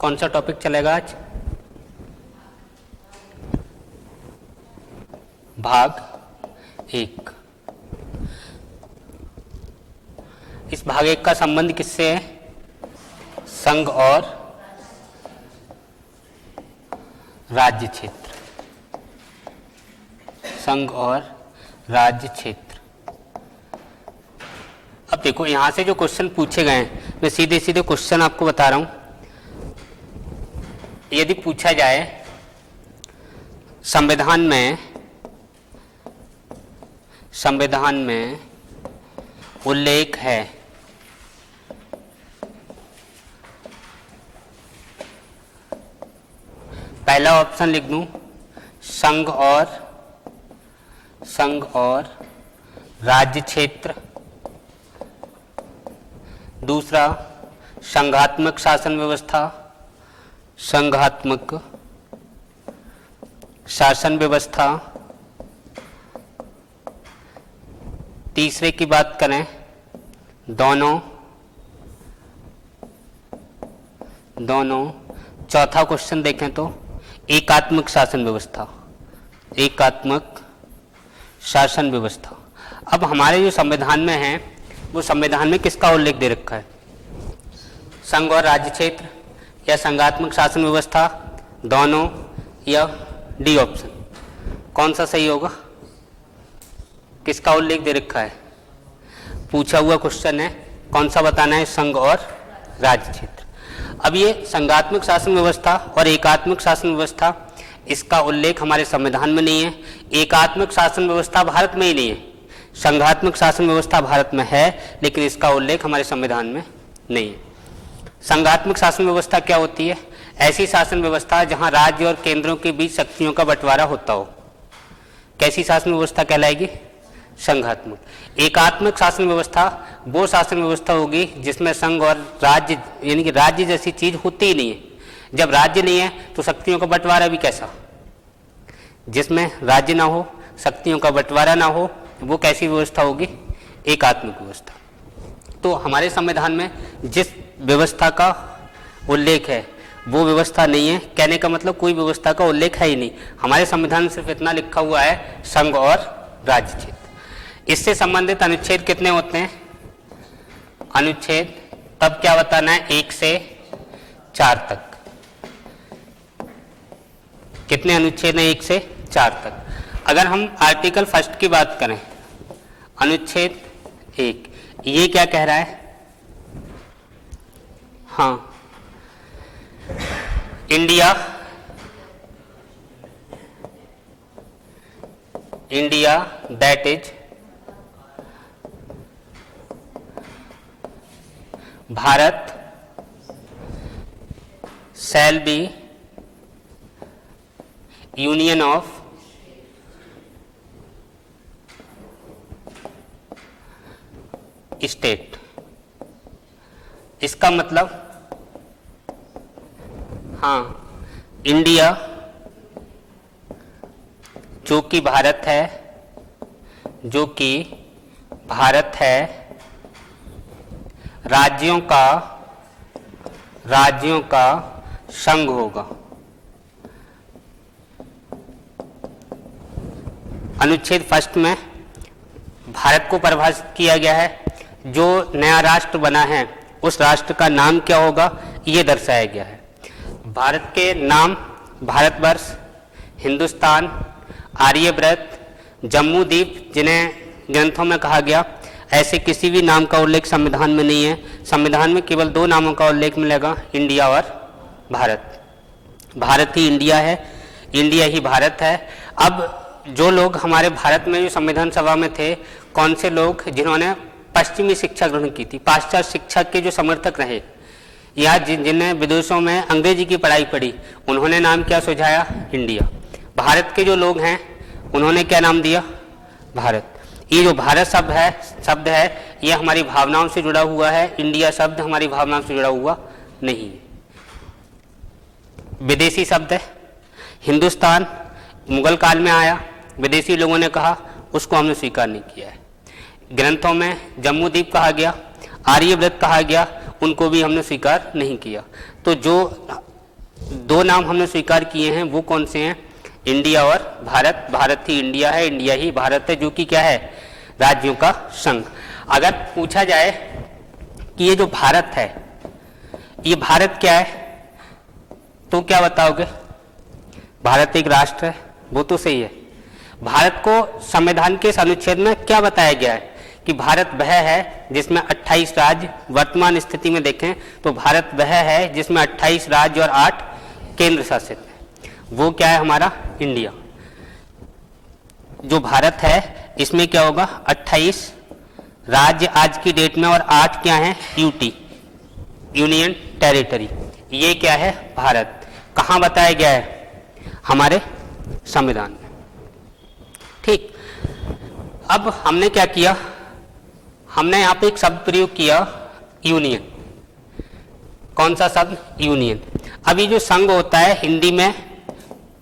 कौन सा टॉपिक चलेगा आज? भाग 1। इस भाग 1 का संबंध किससे है? संघ और राज्य क्षेत्र। संघ और राज्य क्षेत्र। अब देखो यहां से जो क्वेश्चन पूछे गए हैं, मैं सीधे सीधे क्वेश्चन आपको बता रहा हूं। यदि पूछा जाए संविधान में उल्लेख है पहला ऑप्शन लिख दूं संघ और राज्य क्षेत्र, दूसरा संघात्मक शासन व्यवस्था, संघात्मक शासन व्यवस्था, तीसरे की बात करें दोनों, चौथा क्वेश्चन देखें तो एकात्मक शासन व्यवस्था, एकात्मक शासन व्यवस्था। अब हमारे जो संविधान में है वो संविधान में किसका उल्लेख दे रखा है? संघ और राज्य क्षेत्र या संघात्मक शासन व्यवस्था, दोनों या डी ऑप्शन? कौन सा सही होगा? किसका उल्लेख दे रखा है? पूछा हुआ क्वेश्चन है, कौन सा बताना है? संघ और राज्य क्षेत्र। अब ये संघात्मक शासन व्यवस्था और एकात्मक शासन व्यवस्था, इसका उल्लेख हमारे संविधान में नहीं है। एकात्मक शासन व्यवस्था भारत में ही नहीं है, संघात्मक शासन व्यवस्था भारत में है, लेकिन इसका उल्लेख हमारे संविधान में नहीं है। संघात्मक शासन व्यवस्था क्या होती है? ऐसी शासन व्यवस्था जहां राज्य और केंद्रों के बीच शक्तियों का बंटवारा होता हो। कैसी शासन व्यवस्था कहलाएगी? संघात्मक। एकात्मक शासन व्यवस्था वो शासन व्यवस्था होगी जिसमें संघ और राज्य यानी कि राज्य जैसी चीज होती ही नहीं है। जब राज्य नहीं है तो शक्तियों का बंटवारा भी कैसा? जिसमें राज्य ना हो, शक्तियों का बंटवारा ना हो, वो कैसी व्यवस्था होगी? एकात्मक व्यवस्था। तो हमारे संविधान में जिस व्यवस्था का उल्लेख है वो व्यवस्था नहीं है। कहने का मतलब कोई व्यवस्था का उल्लेख है ही नहीं। हमारे संविधान में सिर्फ इतना लिखा हुआ है संघ और राज्य क्षेत्र। इससे संबंधित अनुच्छेद कितने होते हैं? अनुच्छेद तब क्या बताना है? 1 से 4 तक। कितने अनुच्छेद हैं? 1 से 4 तक। अगर हम आर्टिकल 1 की बात करें, अनुच्छेद 1, ये क्या कह रहा है? हाँ, India that is Bharat shall be union of state. इसका मतलब हाँ, इंडिया जो कि भारत है, राज्यों का संघ होगा। अनुच्छेद 1 में भारत को परिभाषित किया गया है। जो नया राष्ट्र बना है उस राष्ट्र का नाम क्या होगा, ये दर्शाया गया है। भारत के नाम भारतवर्ष, हिंदुस्तान, आर्यव्रत, जम्मू द्वीप, जिन्हें ग्रंथों में कहा गया, ऐसे किसी भी नाम का उल्लेख संविधान में नहीं है। संविधान में केवल 2 नामों का उल्लेख मिलेगा, इंडिया और भारत। भारत ही इंडिया है, इंडिया ही भारत है। अब जो लोग हमारे भारत में जो संविधान सभा में थे, कौन से लोग? जिन्होंने पश्चिमी शिक्षा ग्रहण की थी, पाश्चात्य शिक्षा के जो समर्थक रहे, या जिन्हें विदेशों में अंग्रेजी की पढ़ाई पढ़ी, उन्होंने नाम क्या सुझाया? इंडिया। भारत के जो लोग हैं उन्होंने क्या नाम दिया? भारत। ये जो भारत शब्द है ये हमारी भावनाओं से जुड़ा हुआ है। इंडिया शब्द हमारी भावनाओं से जुड़ा हुआ नहीं है, विदेशी शब्द है। हिंदुस्तान मुगल काल में आया, विदेशी लोगों ने कहा, उसको हमने स्वीकार नहीं किया है। ग्रंथों में जम्मू द्वीप कहा गया, आर्यव्रत कहा गया, उनको भी हमने स्वीकार नहीं किया। तो जो दो नाम हमने स्वीकार किए हैं, वो कौन से हैं? इंडिया और भारत। भारत ही इंडिया है, इंडिया ही भारत है, जो कि क्या है? राज्यों का संघ। अगर पूछा जाए कि ये जो भारत है, ये भारत क्या है, तो क्या बताओगे? भारत एक राष्ट्र है, वो तो सही है। भारत को संविधान के इस अनुच्छेद में क्या बताया गया है कि भारत वह है जिसमें 28 राज्य, वर्तमान स्थिति में देखें तो भारत वह है जिसमें 28 राज्य और 8 केंद्र शासित है। वो क्या है? हमारा इंडिया। जो भारत है इसमें क्या होगा? 28 राज्य आज की डेट में और 8 क्या है? UT, union territory. ये क्या है? भारत। कहाँ बताया गया है? हमारे संविधान में। ठीक। अब हमने क्या किया? हमने यहाँ पे एक शब्द प्रयोग किया, यूनियन। कौन सा शब्द? यूनियन। अब ये जो संघ होता है, हिंदी में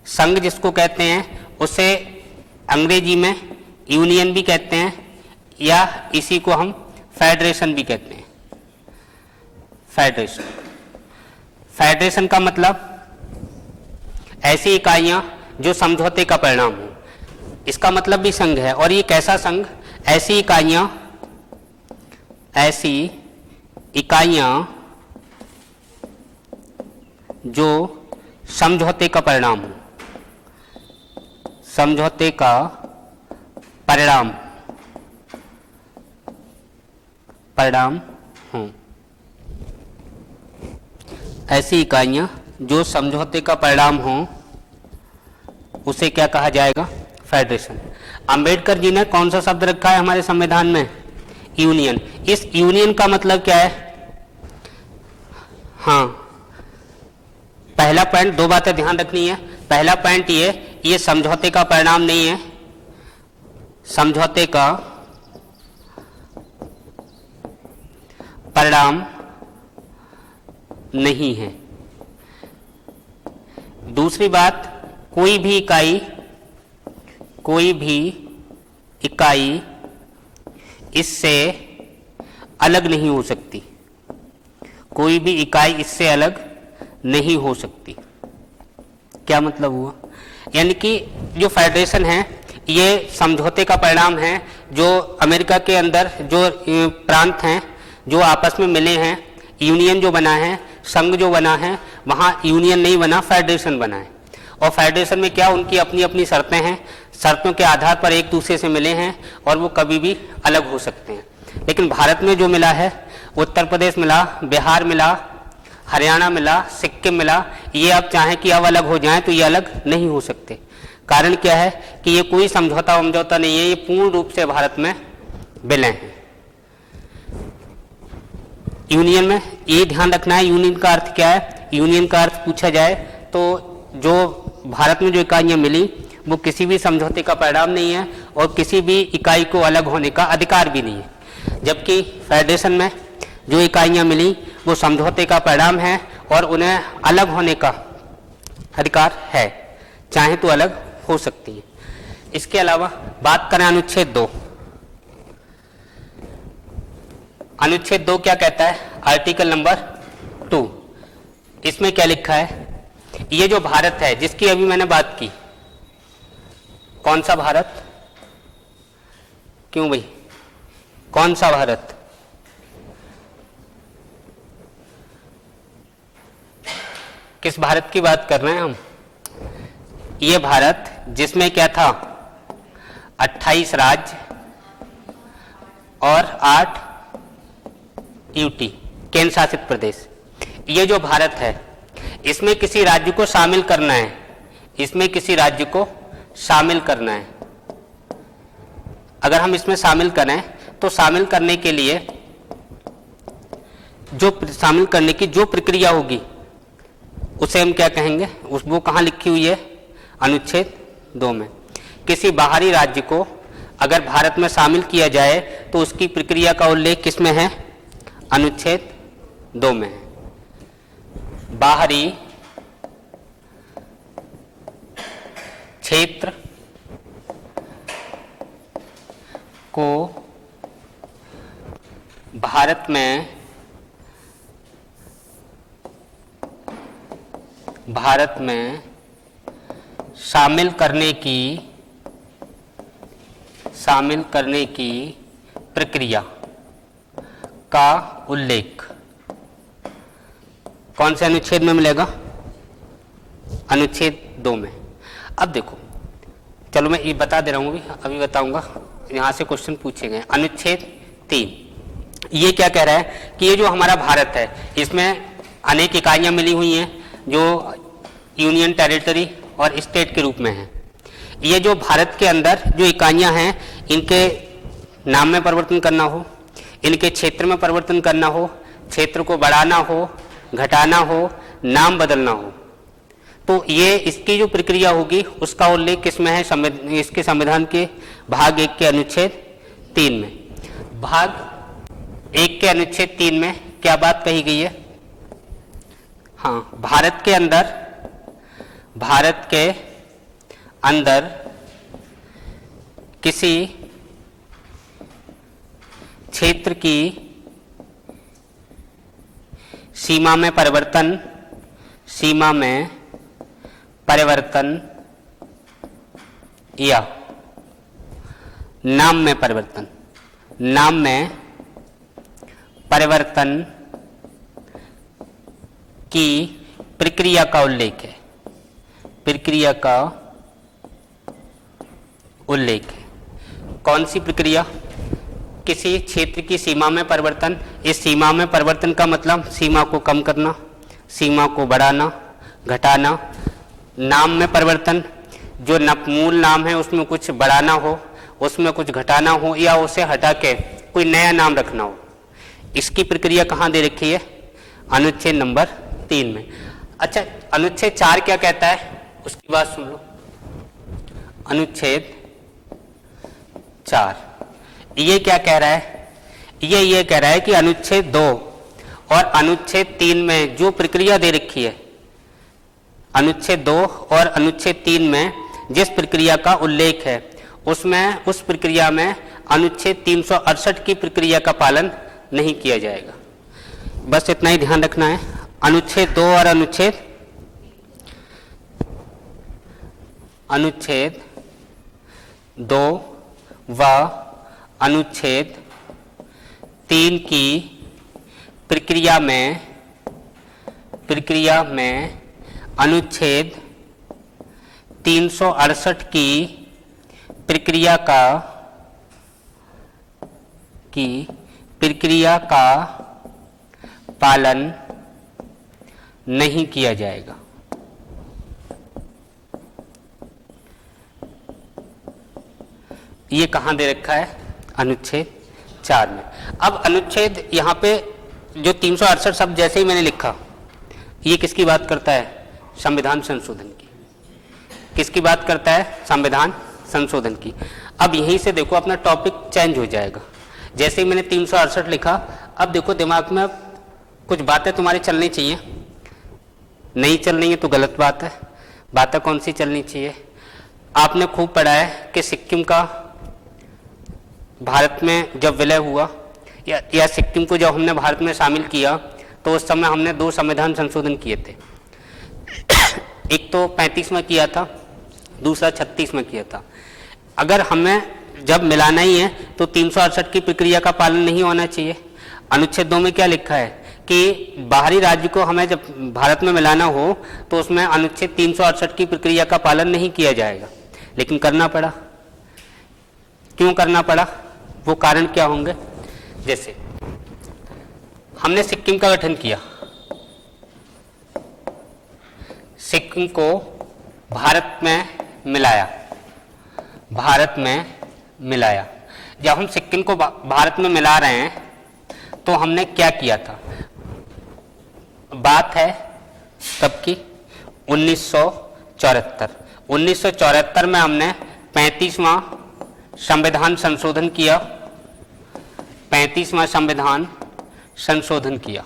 संघ जिसको कहते हैं, उसे अंग्रेजी में यूनियन भी कहते हैं, या इसी को हम फेडरेशन भी कहते हैं। फेडरेशन। फेडरेशन का मतलब ऐसी इकाइयां जो समझौते का परिणाम हो। इसका मतलब भी संघ है। और ये कैसा संघ? ऐसी इकाइयां जो समझौते का परिणाम हो। समझौते का परिणाम हो। ऐसी इकाइयां जो समझौते का परिणाम हो, उसे क्या कहा जाएगा? फेडरेशन। अंबेडकर जी ने कौन सा शब्द रखा है हमारे संविधान में? यूनियन। इस यूनियन का मतलब क्या है? हाँ, पहला पॉइंट, दो बातें ध्यान रखनी है। पहला पॉइंट ये समझौते का परिणाम नहीं है। समझौते का परिणाम नहीं है। दूसरी बात, कोई भी इकाई इससे अलग नहीं हो सकती। कोई भी इकाई इससे अलग नहीं हो सकती। क्या मतलब हुआ? यानी कि जो फेडरेशन है ये समझौते का परिणाम है। जो अमेरिका के अंदर जो प्रांत हैं जो आपस में मिले हैं, यूनियन जो बना है, संघ जो बना है, वहाँ यूनियन नहीं बना, फेडरेशन बना है। और फेडरेशन में क्या? उनकी अपनी अपनी शर्तें हैं। शर्तों के आधार पर एक दूसरे से मिले हैं और वो कभी भी अलग हो सकते हैं। लेकिन भारत में जो मिला है, उत्तर प्रदेश मिला, बिहार मिला, हरियाणा मिला, सिक्किम मिला, ये अब चाहें कि अब अलग हो जाएं तो ये अलग नहीं हो सकते। कारण क्या है कि ये कोई समझौता वमझौता नहीं है, ये पूर्ण रूप से भारत में विलय हैं। यूनियन में ये ध्यान रखना है, यूनियन का अर्थ क्या है? यूनियन का अर्थ पूछा जाए तो जो भारत में जो इकाइयां मिली वो किसी भी समझौते का परिणाम नहीं है और किसी भी इकाई को अलग होने का अधिकार भी नहीं है। जबकि फेडरेशन में जो इकाइयां मिली वो समझौते का परिणाम है और उन्हें अलग होने का अधिकार है, चाहे तो अलग हो सकती है। इसके अलावा बात करें अनुच्छेद 2। अनुच्छेद 2 क्या कहता है? Article number 2। इसमें क्या लिखा है? ये जो भारत है जिसकी अभी मैंने बात की, कौन सा भारत? क्यों भाई, कौन सा भारत? किस भारत की बात कर रहे हैं हम? ये भारत जिसमें क्या था? 28 राज्य और 8 यूटी, केंद्र शासित प्रदेश। ये जो भारत है इसमें किसी राज्य को शामिल करना है। इसमें किसी राज्य को शामिल करना है। अगर हम इसमें शामिल करें तो शामिल करने के लिए शामिल करने की जो प्रक्रिया होगी उसे हम क्या कहेंगे? वो कहाँ लिखी हुई है? अनुच्छेद 2 में। किसी बाहरी राज्य को अगर भारत में शामिल किया जाए तो उसकी प्रक्रिया का उल्लेख किसमें है? अनुच्छेद 2 में है। बाहरी क्षेत्र को भारत में भारत में शामिल करने की प्रक्रिया का उल्लेख कौन से अनुच्छेद में मिलेगा? अनुच्छेद 2 में। अब देखो, चलो मैं ये बता दे रहा हूँ, अभी बताऊंगा, यहाँ से क्वेश्चन पूछे गए। अनुच्छेद 3 ये क्या कह रहा है कि ये जो हमारा भारत है इसमें अनेक इकाइयाँ मिली हुई हैं जो यूनियन टेरिटरी और स्टेट के रूप में हैं। ये जो भारत के अंदर जो इकाइयाँ हैं इनके नाम में परिवर्तन करना हो, इनके क्षेत्र में परिवर्तन करना हो, क्षेत्र को बढ़ाना हो, घटाना हो, नाम बदलना हो, तो ये इसकी जो प्रक्रिया होगी उसका उल्लेख किसमें है? इसके संविधान के भाग 1 के अनुच्छेद 3 में। भाग 1 के अनुच्छेद 3 में क्या बात कही गई है? हाँ, भारत के अंदर किसी क्षेत्र की सीमा में परिवर्तन या नाम में परिवर्तन की प्रक्रिया का उल्लेख है। कौन सी प्रक्रिया? किसी क्षेत्र की सीमा में परिवर्तन। इस सीमा में परिवर्तन का मतलब सीमा को कम करना, सीमा को बढ़ाना, घटाना। नाम में परिवर्तन, जो मूल नाम है उसमें कुछ बढ़ाना हो, उसमें कुछ घटाना हो या उसे हटा के कोई नया नाम रखना हो। इसकी प्रक्रिया कहाँ दे रखी है? अनुच्छेद नंबर 3 में। अच्छा, अनुच्छेद 4 क्या कहता है उसकी बात सुन लो। अनुच्छेद 4 ये क्या कह रहा है? ये कह रहा है कि अनुच्छेद 2 और अनुच्छेद 3 में जो प्रक्रिया दे रखी है, अनुच्छेद 2 और अनुच्छेद 3 में जिस प्रक्रिया का उल्लेख है उसमें उस प्रक्रिया में अनुच्छेद 368 की प्रक्रिया का पालन नहीं किया जाएगा। बस इतना ही ध्यान रखना है। अनुच्छेद 2 और अनुच्छेद 2 व अनुच्छेद 3 की प्रक्रिया में अनुच्छेद 368 की प्रक्रिया का पालन नहीं किया जाएगा। ये कहाँ दे रखा है? अनुच्छेद 4 में। अब अनुच्छेद यहाँ पे जो 368 शब्द जैसे ही मैंने लिखा, ये किसकी बात करता है? संविधान संशोधन की। किसकी बात करता है? संविधान संशोधन की। अब यहीं से देखो अपना टॉपिक चेंज हो जाएगा। जैसे ही मैंने 368 लिखा, अब देखो दिमाग में कुछ बातें तुम्हारी चलनी चाहिए। नहीं चल रही है तो गलत बात है। बातें कौन सी चलनी चाहिए? आपने खूब पढ़ा है कि सिक्किम का भारत में जब विलय हुआ या सिक्किम को जब हमने भारत में शामिल किया तो उस समय हमने 2 संविधान संशोधन किए थे। एक तो 35 में किया था, दूसरा 36 में किया था। अगर हमें जब मिलाना ही है तो 368 की प्रक्रिया का पालन नहीं होना चाहिए। अनुच्छेद 2 में क्या लिखा है कि बाहरी राज्य को हमें जब भारत में मिलाना हो तो उसमें अनुच्छेद 368 की प्रक्रिया का पालन नहीं किया जाएगा, लेकिन करना पड़ा। क्यों करना पड़ा? वो कारण क्या होंगे? जैसे हमने सिक्किम का गठन किया, सिक्किम को भारत में मिलाया। जब हम सिक्किम को भारत में मिला रहे हैं तो हमने क्या किया था? बात है तब की 1974 में हमने 35वां संविधान संशोधन किया। 35वां संविधान संशोधन किया।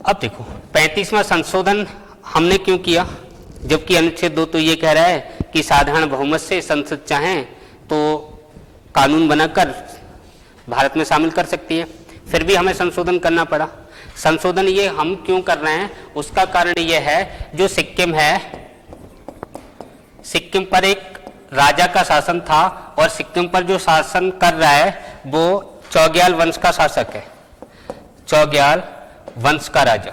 अब देखो 35वां संशोधन हमने क्यों किया? जबकि अनुच्छेद 2 तो ये कह रहा है कि साधारण बहुमत से संसद चाहे तो कानून बनाकर भारत में शामिल कर सकती है। फिर भी हमें संशोधन करना पड़ा। संशोधन ये हम क्यों कर रहे हैं, उसका कारण ये है, जो सिक्किम है, सिक्किम पर एक राजा का शासन था और सिक्किम पर जो शासन कर रहा है वो चौग्याल वंश का शासक है, चौग्याल वंश का राजा।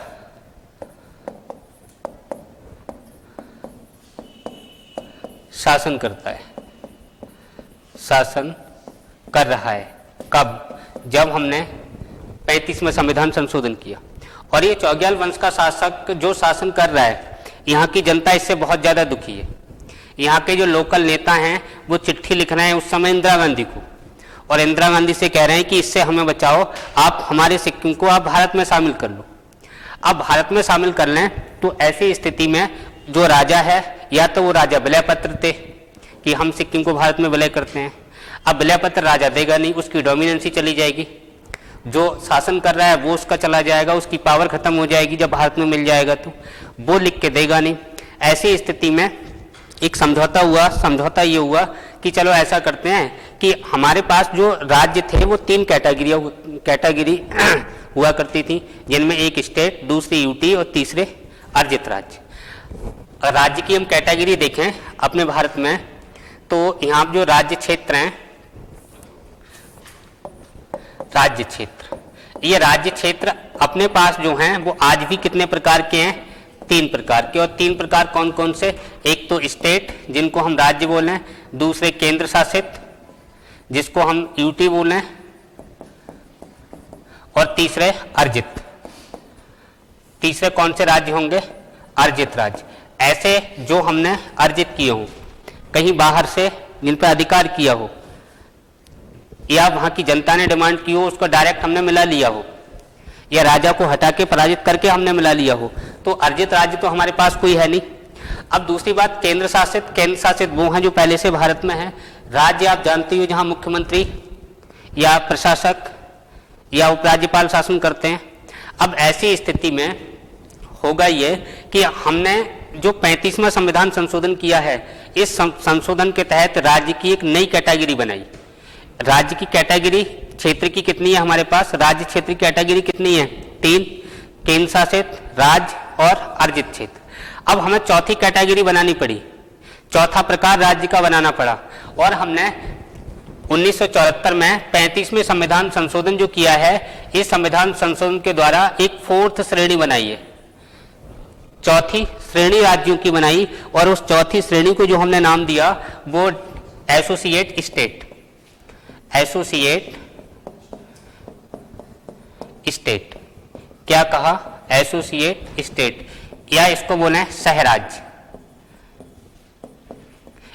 शासन करता है, शासन कर रहा है। कब? जब हमने 35वें संविधान संशोधन किया। और ये चौग्याल वंश का शासक जो शासन कर रहा है, यहाँ की जनता इससे बहुत ज़्यादा दुखी है। यहाँ के जो लोकल नेता हैं वो चिट्ठी लिख रहे हैं उस समय इंदिरा गांधी को, और इंदिरा गांधी से कह रहे हैं कि इससे हमें बचाओ, आप हमारे सिक्किम को आप भारत में शामिल कर लो। अब भारत में शामिल कर लें तो ऐसी स्थिति में जो राजा है, या तो वो राजा विलय पत्र थे कि हम सिक्किम को भारत में विलय करते हैं। अब विलय पत्र राजा देगा नहीं, उसकी डोमिनेंसी चली जाएगी, जो शासन कर रहा है वो उसका चला जाएगा, उसकी पावर खत्म हो जाएगी जब भारत में मिल जाएगा तो वो लिख के देगा नहीं। ऐसी स्थिति में एक समझौता हुआ। समझौता ये हुआ कि चलो ऐसा करते हैं कि हमारे पास जो राज्य थे वो 3 कैटेगरी हुआ करती थी, जिनमें एक स्टेट, दूसरी यूटी और तीसरे अर्जित राज्य। राज्य की हम कैटेगरी देखें अपने भारत में तो यहाँ जो राज्य क्षेत्र हैं, राज्य क्षेत्र, ये राज्य क्षेत्र अपने पास जो हैं वो आज भी कितने प्रकार के हैं? 3 प्रकार के। और 3 प्रकार कौन कौन से? एक तो स्टेट जिनको हम राज्य बोलें, दूसरे केंद्र शासित जिसको हम यूटी बोलें, और तीसरे अर्जित। तीसरे कौन से राज्य होंगे? अर्जित राज्य। ऐसे जो हमने अर्जित किए हों, कहीं बाहर से जिन पर अधिकार किया हो, या वहां की जनता ने डिमांड की हो, उसको डायरेक्ट हमने मिला लिया हो, या राजा को हटा के पराजित करके हमने मिला लिया हो, तो अर्जित राज्य तो हमारे पास कोई है नहीं। अब दूसरी बात केंद्र शासित। केंद्र शासित वो हैं जो पहले से भारत में है। राज्य आप जानते हो जहां मुख्यमंत्री या प्रशासक या उपराज्यपाल शासन करते हैं। अब ऐसी स्थिति में होगा ये कि हमने जो 35वां संविधान संशोधन किया है, इस संशोधन के तहत राज्य की एक नई कैटेगरी बनाई। राज्य की कैटेगरी क्षेत्र की कितनी है हमारे पास? राज्य क्षेत्र की कैटेगरी कितनी है? 3, केंद्र शासित, राज्य और अर्जित क्षेत्र। अब हमें चौथी कैटेगरी बनानी पड़ी, चौथा प्रकार राज्य का बनाना पड़ा, और हमने 1974 में 35वें संविधान संशोधन जो किया है, इस संविधान संशोधन के द्वारा एक 4th श्रेणी बनाई है, चौथी श्रेणी राज्यों की बनाई। और उस चौथी श्रेणी को जो हमने नाम दिया वो एसोसिएट स्टेट, एसोसिएट स्टेट। क्या कहा? एसोसिएट स्टेट, या इसको बोले सहराज्य।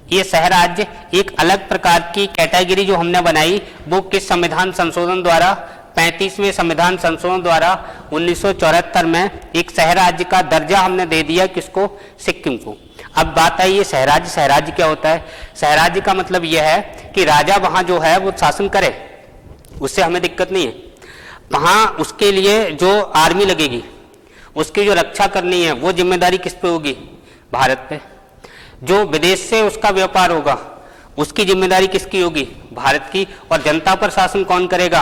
ये सहराज्य एक अलग प्रकार की कैटेगरी जो हमने बनाई, वो किस संविधान संशोधन द्वारा? 35वें संविधान संशोधन द्वारा 1974 में एक सहराज्य का दर्जा हमने दे दिया। किसको? सिक्किम को। अब बात आई ये सहराज्य। सहराज्य क्या होता है? सहराज्य का मतलब यह है कि राजा वहां जो है वो शासन करे, उससे हमें दिक्कत नहीं है। वहां उसके लिए जो आर्मी लगेगी, उसकी जो रक्षा करनी है, वो जिम्मेदारी किस पे होगी? भारत पे। जो विदेश से उसका व्यापार होगा, उसकी जिम्मेदारी किसकी होगी? भारत की। और जनता पर शासन कौन करेगा?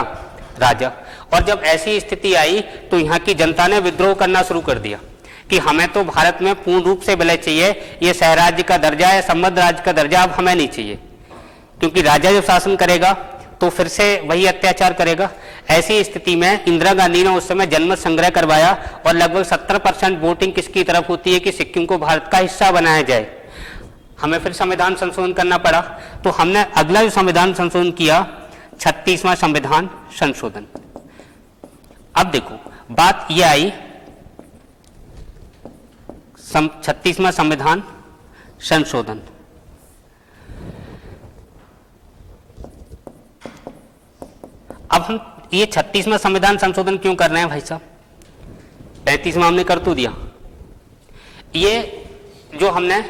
राजा। और जब ऐसी स्थिति आई तो यहाँ की जनता ने विद्रोह करना शुरू कर दिया कि हमें तो भारत में पूर्ण रूप से विलय चाहिए, ये सहराज्य का दर्जा है, संबद्ध राज्य का दर्जा अब हमें नहीं चाहिए, क्योंकि राजा जब शासन करेगा तो फिर से वही अत्याचार करेगा। ऐसी स्थिति में इंदिरा गांधी ने उस समय जनमत संग्रह करवाया और लगभग 70% वोटिंग किसकी तरफ होती है कि सिक्किम को भारत का हिस्सा बनाया जाए। हमें फिर संविधान संशोधन करना पड़ा। तो हमने अगला जो संविधान संशोधन किया, 36वां संविधान संशोधन। अब देखो बात यह आई, 36वां संविधान संशोधन। अब हम ये 36वां संविधान संशोधन क्यों कर रहे हैं भाई साहब? 35वां हमने कर तो दिया। ये जो हमने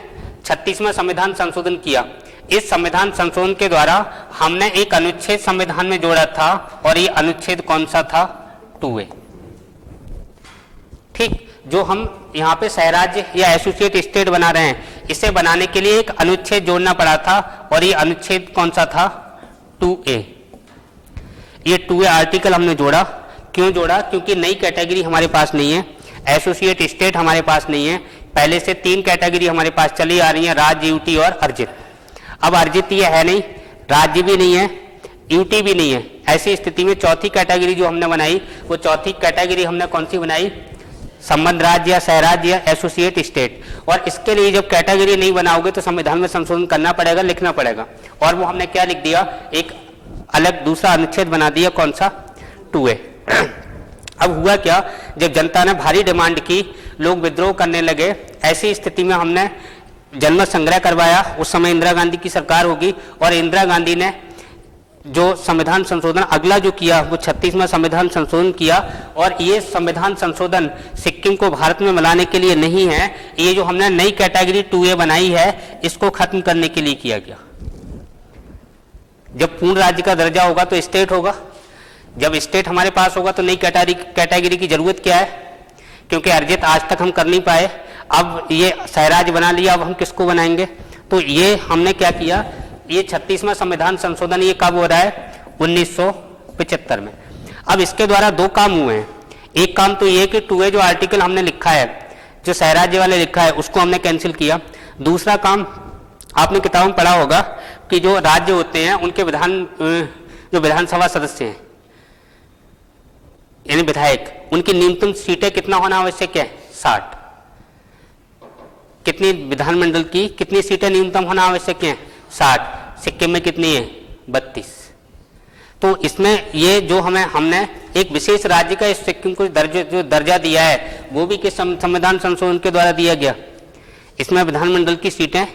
36वां संविधान संशोधन किया, इस संविधान संशोधन के द्वारा हमने एक अनुच्छेद संविधान में जोड़ा था, और ये अनुच्छेद कौन सा था? 2A। ठीक, जो हम यहाँ पे सहराज्य या एसोसिएट स्टेट बना रहे हैं, इसे बनाने के लिए एक अनुच्छेद जोड़ना पड़ा था, और ये अनुच्छेद कौन सा था? 2A। ये 2A आर्टिकल हमने जोड़ा क्यों जोड़ा? क्योंकि नई कैटेगरी हमारे पास नहीं है, एसोसिएट स्टेट हमारे पास नहीं है, पहले से 3 कैटेगरी हमारे पास चली आ रही है, राज्य, यूटी और अर्जित। अब अर्जित ये है नहीं, राज्य भी नहीं है, यूटी भी नहीं है। ऐसी स्थिति में चौथी कैटेगरी जो हमने बनाई, वो चौथी कैटेगरी हमने कौन सी बनाई? संबंध राज्य या सहराज्य या एसोसिएट स्टेट। और इसके लिए जब कैटेगरी नहीं बनाओगे तो संविधान में संशोधन करना पड़ेगा, लिखना पड़ेगा। और वो हमने क्या लिख दिया? एक अलग दूसरा अनुच्छेद बना दिया, कौन सा? 2A। अब हुआ क्या, जब जनता ने भारी डिमांड की, लोग विद्रोह करने लगे, ऐसी स्थिति में हमने जनमत संग्रह करवाया। उस समय इंदिरा गांधी की सरकार होगी और इंदिरा गांधी ने जो संविधान संशोधन अगला जो किया वो 36वां संविधान संशोधन किया। और ये संविधान संशोधन सिक्किम को भारत में मिलाने के लिए नहीं है, ये जो हमने नई कैटेगरी 2A बनाई है इसको खत्म करने के लिए किया गया। जब पूर्ण राज्य का दर्जा होगा तो स्टेट होगा, जब स्टेट हमारे पास होगा तो नई कैटेगरी की जरूरत क्या है? क्योंकि अर्जित आज तक हम कर नहीं पाए, अब ये सहराज्य बना लिया, अब हम किसको बनाएंगे? तो ये हमने क्या किया, ये 36वां संविधान संशोधन ये कब हो रहा है? 1975 में। अब इसके द्वारा 2 काम हुए हैं। एक काम तो ये कि 2A जो आर्टिकल हमने लिखा है, जो सहराज्य वाले लिखा है, उसको हमने कैंसिल किया। दूसरा काम आपने किताबों में पढ़ा होगा कि जो राज्य होते हैं उनके जो विधानसभा सदस्य हैं यानी विधायक, उनकी न्यूनतम सीटें कितना होना आवश्यक है? 60। कितनी विधानमंडल की कितनी सीटें न्यूनतम होना आवश्यक है? 60। सिक्किम में कितनी है? 32। तो इसमें ये जो हमने एक विशेष राज्य का इस सिक्किम को जो दर्जा दिया है वो भी किस संविधान संशोधन के द्वारा दिया गया। इसमें विधानमंडल की सीटें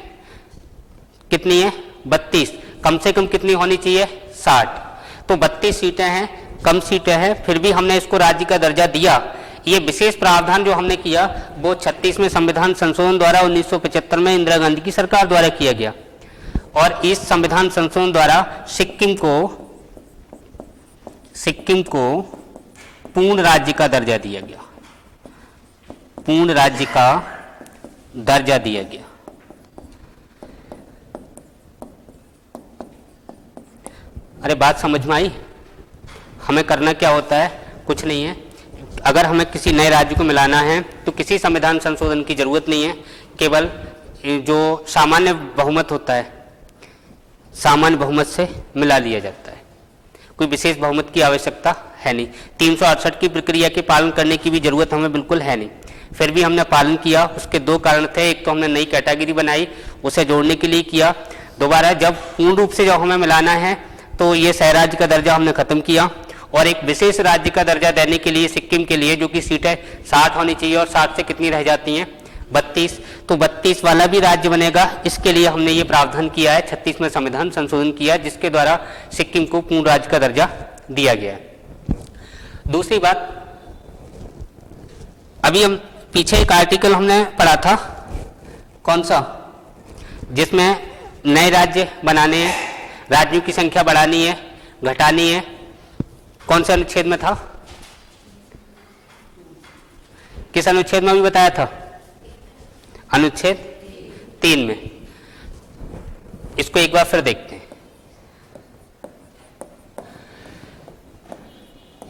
कितनी है? 32। कम से कम कितनी होनी चाहिए? 60। तो 32 सीटें हैं, कम सीटें हैं, फिर भी हमने इसको राज्य का दर्जा दिया। ये विशेष प्रावधान जो हमने किया वो 36वें संविधान संशोधन द्वारा 1975 में इंदिरा गांधी की सरकार द्वारा किया गया। और इस संविधान संशोधन द्वारा सिक्किम को पूर्ण राज्य का दर्जा दिया गया, पूर्ण राज्य का दर्जा दिया गया। अरे बात समझ में आई? हमें करना क्या होता है? कुछ नहीं है। अगर हमें किसी नए राज्य को मिलाना है तो किसी संविधान संशोधन की जरूरत नहीं है, केवल जो सामान्य बहुमत होता है, सामान्य बहुमत से मिला लिया जाता है। कोई विशेष बहुमत की आवश्यकता है नहीं। 368 की प्रक्रिया के पालन करने की भी जरूरत हमें बिल्कुल है नहीं। फिर भी हमने पालन किया। उसके 2 कारण थे। एक तो हमने नई कैटेगरी बनाई, उसे जोड़ने के लिए किया। दोबारा जब पूर्ण रूप से जब हमें मिलाना है तो ये सहराज्य का दर्जा हमने खत्म किया और एक विशेष राज्य का दर्जा देने के लिए सिक्किम के लिए, जो कि सीटें 60 होनी चाहिए और 60 से कितनी रह जाती हैं? 32। तो 32 वाला भी राज्य बनेगा। इसके लिए हमने ये प्रावधान किया है, 36वें संविधान संशोधन किया, जिसके द्वारा सिक्किम को पूर्ण राज्य का दर्जा दिया गया है। दूसरी बात, अभी हम पीछे एक आर्टिकल हमने पढ़ा था, कौन सा? जिसमें नए राज्य बनाने हैं, राज्यों की संख्या बढ़ानी है, घटानी है। कौन से अनुच्छेद में था? किस अनुच्छेद में भी बताया था? अनुच्छेद 3 में। इसको एक बार फिर देखते हैं।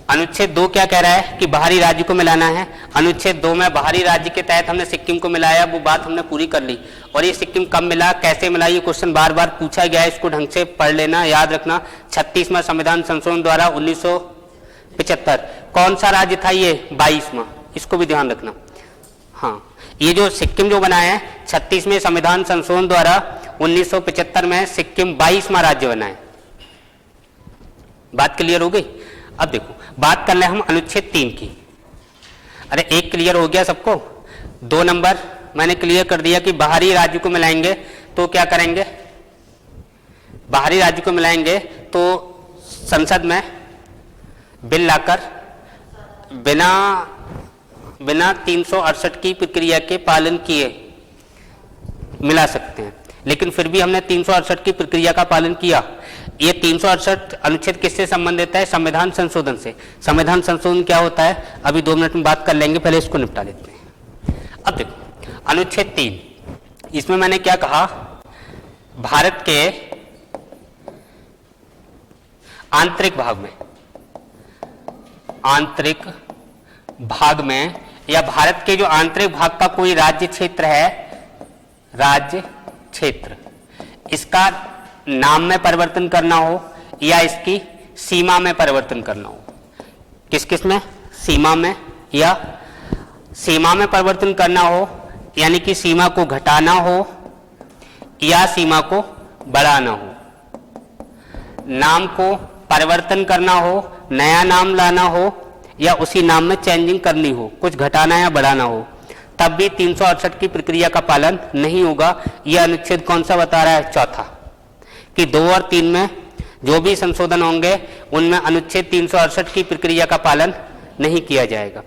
अनुच्छेद 2 क्या कह रहा है कि बाहरी राज्य को मिलाना है। अनुच्छेद 2 में बाहरी राज्य के तहत हमने सिक्किम को मिलाया, वो बात हमने पूरी कर ली। और ये सिक्किम कब मिला, कैसे मिला, ये क्वेश्चन बार बार पूछा गया है। इसको ढंग से पढ़ लेना, याद रखना। 36वां संविधान संशोधन द्वारा 1975। कौन सा राज्य था ये? 22वां। इसको भी ध्यान रखना। हाँ, ये जो सिक्किम जो बना है 36वें संविधान संशोधन द्वारा 1975 में सिक्किम 22वां राज्य बना है। बात क्लियर हो गई? अब देखो, बात कर ले हम अनुच्छेद 3 की। अरे एक क्लियर हो गया सबको? 2 नंबर मैंने क्लियर कर दिया कि बाहरी राज्य को मिलाएंगे तो क्या करेंगे? बाहरी राज्य को मिलाएंगे तो संसद में बिल लाकर बिना 368 की प्रक्रिया के पालन किए मिला सकते हैं। लेकिन फिर भी हमने 368 की प्रक्रिया का पालन किया। ये 368 अनुच्छेद किससे संबंधित है? संविधान संशोधन से। संविधान संशोधन क्या होता है अभी 2 मिनट में बात कर लेंगे, पहले इसको निपटा लेते हैं। अब देखो अनुच्छेद 3, इसमें मैंने क्या कहा? भारत के आंतरिक भाग में आंतरिक भाग में, या भारत के जो आंतरिक भाग का कोई राज्य क्षेत्र है, राज्य क्षेत्र, इसका नाम में परिवर्तन करना हो या इसकी सीमा में परिवर्तन करना हो। किस किस में? सीमा में, या सीमा में परिवर्तन करना हो यानी कि सीमा को घटाना हो या सीमा को बढ़ाना हो। नाम को परिवर्तन करना हो, नया नाम लाना हो या उसी नाम में चेंजिंग करनी हो, कुछ घटाना या बढ़ाना हो, तब भी 368 की प्रक्रिया का पालन नहीं होगा। यह अनुच्छेद कौन सा बता रहा है? चौथा, कि 2 और 3 में जो भी संशोधन होंगे उनमें अनुच्छेद 368 की प्रक्रिया का पालन नहीं किया जाएगा।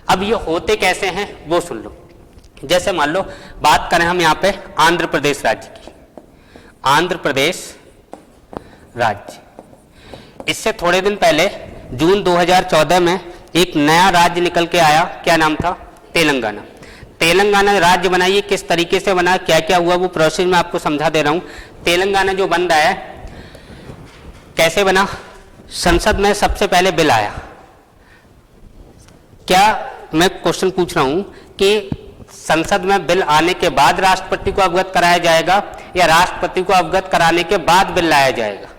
अब ये होते कैसे हैं वो सुन लो। जैसे मान लो बात करें हम यहाँ पे आंध्र प्रदेश राज्य की, आंध्र प्रदेश राज्य, इससे थोड़े दिन पहले जून 2014 में एक नया राज्य निकल के आया। क्या नाम था? तेलंगाना। तेलंगाना राज्य बनाइए, किस तरीके से बना, क्या क्या हुआ, वो प्रोसेस मैं आपको समझा दे रहा हूं। तेलंगाना जो बन रहा है कैसे बना? संसद में सबसे पहले बिल आया। क्या मैं क्वेश्चन पूछ रहा हूं कि संसद में बिल आने के बाद राष्ट्रपति को अवगत कराया जाएगा या राष्ट्रपति को अवगत कराने के बाद बिल लाया जाएगा?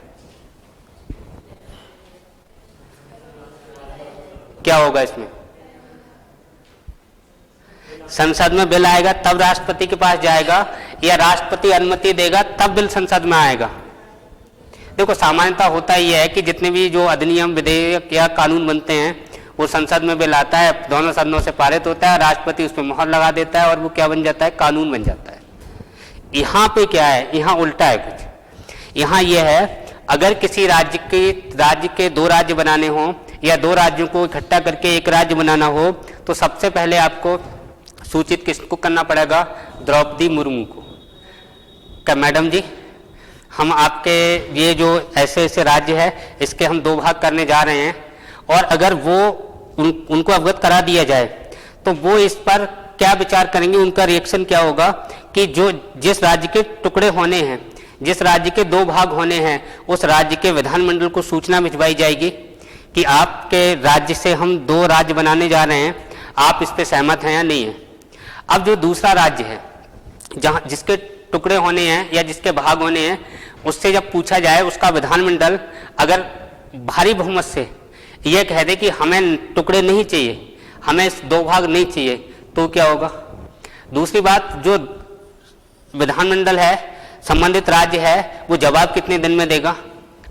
क्या होगा इसमें? संसद में बिल आएगा तब राष्ट्रपति के पास जाएगा या राष्ट्रपति अनुमति देगा तब बिल संसद में आएगा? देखो सामान्यतः होता ही है कि जितने भी जो अधिनियम, विधेयक या कानून बनते हैं वो संसद में बिल आता है, दोनों सदनों से पारित होता है, राष्ट्रपति उस पर मोहर लगा देता है और वो क्या बन जाता है? कानून बन जाता है। यहाँ पे क्या है? यहाँ उल्टा है कुछ। यहाँ ये है, अगर किसी राज्य के 2 राज्य बनाने हों या 2 राज्यों को इकट्ठा करके एक राज्य बनाना हो तो सबसे पहले आपको सूचित किसको करना पड़ेगा? द्रौपदी मुर्मू को। क्या मैडम जी, हम आपके ये जो ऐसे ऐसे राज्य है इसके हम 2 भाग करने जा रहे हैं, और अगर वो उनको अवगत करा दिया जाए तो वो इस पर क्या विचार करेंगे, उनका रिएक्शन क्या होगा कि जिस राज्य के टुकड़े होने हैं, जिस राज्य के 2 भाग होने हैं, उस राज्य के विधानमंडल को सूचना भिजवाई जाएगी कि आपके राज्य से हम 2 राज्य बनाने जा रहे हैं, आप इस पे सहमत हैं या नहीं है। अब जो दूसरा राज्य है जहां जिसके टुकड़े होने हैं या जिसके भाग होने हैं, उससे जब पूछा जाए, उसका विधानमंडल अगर भारी बहुमत से यह कह दे कि हमें टुकड़े नहीं चाहिए, हमें 2 भाग नहीं चाहिए, तो क्या होगा? दूसरी बात, जो विधानमंडल है, संबंधित राज्य है, वो जवाब कितने दिन में देगा,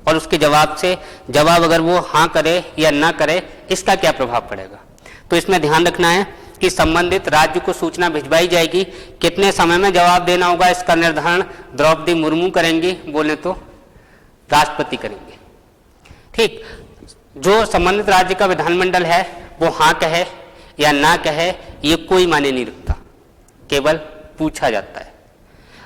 और उसके जवाब अगर वो हाँ करे या ना करे, इसका क्या प्रभाव पड़ेगा? तो इसमें ध्यान रखना है कि संबंधित राज्य को सूचना भिजवाई जाएगी, कितने समय में जवाब देना होगा इसका निर्धारण द्रौपदी मुर्मू करेंगी, बोले तो राष्ट्रपति करेंगे। ठीक, जो संबंधित राज्य का विधानमंडल है वो हाँ कहे या ना कहे ये कोई मायने नहीं रखता, केवल पूछा जाता है।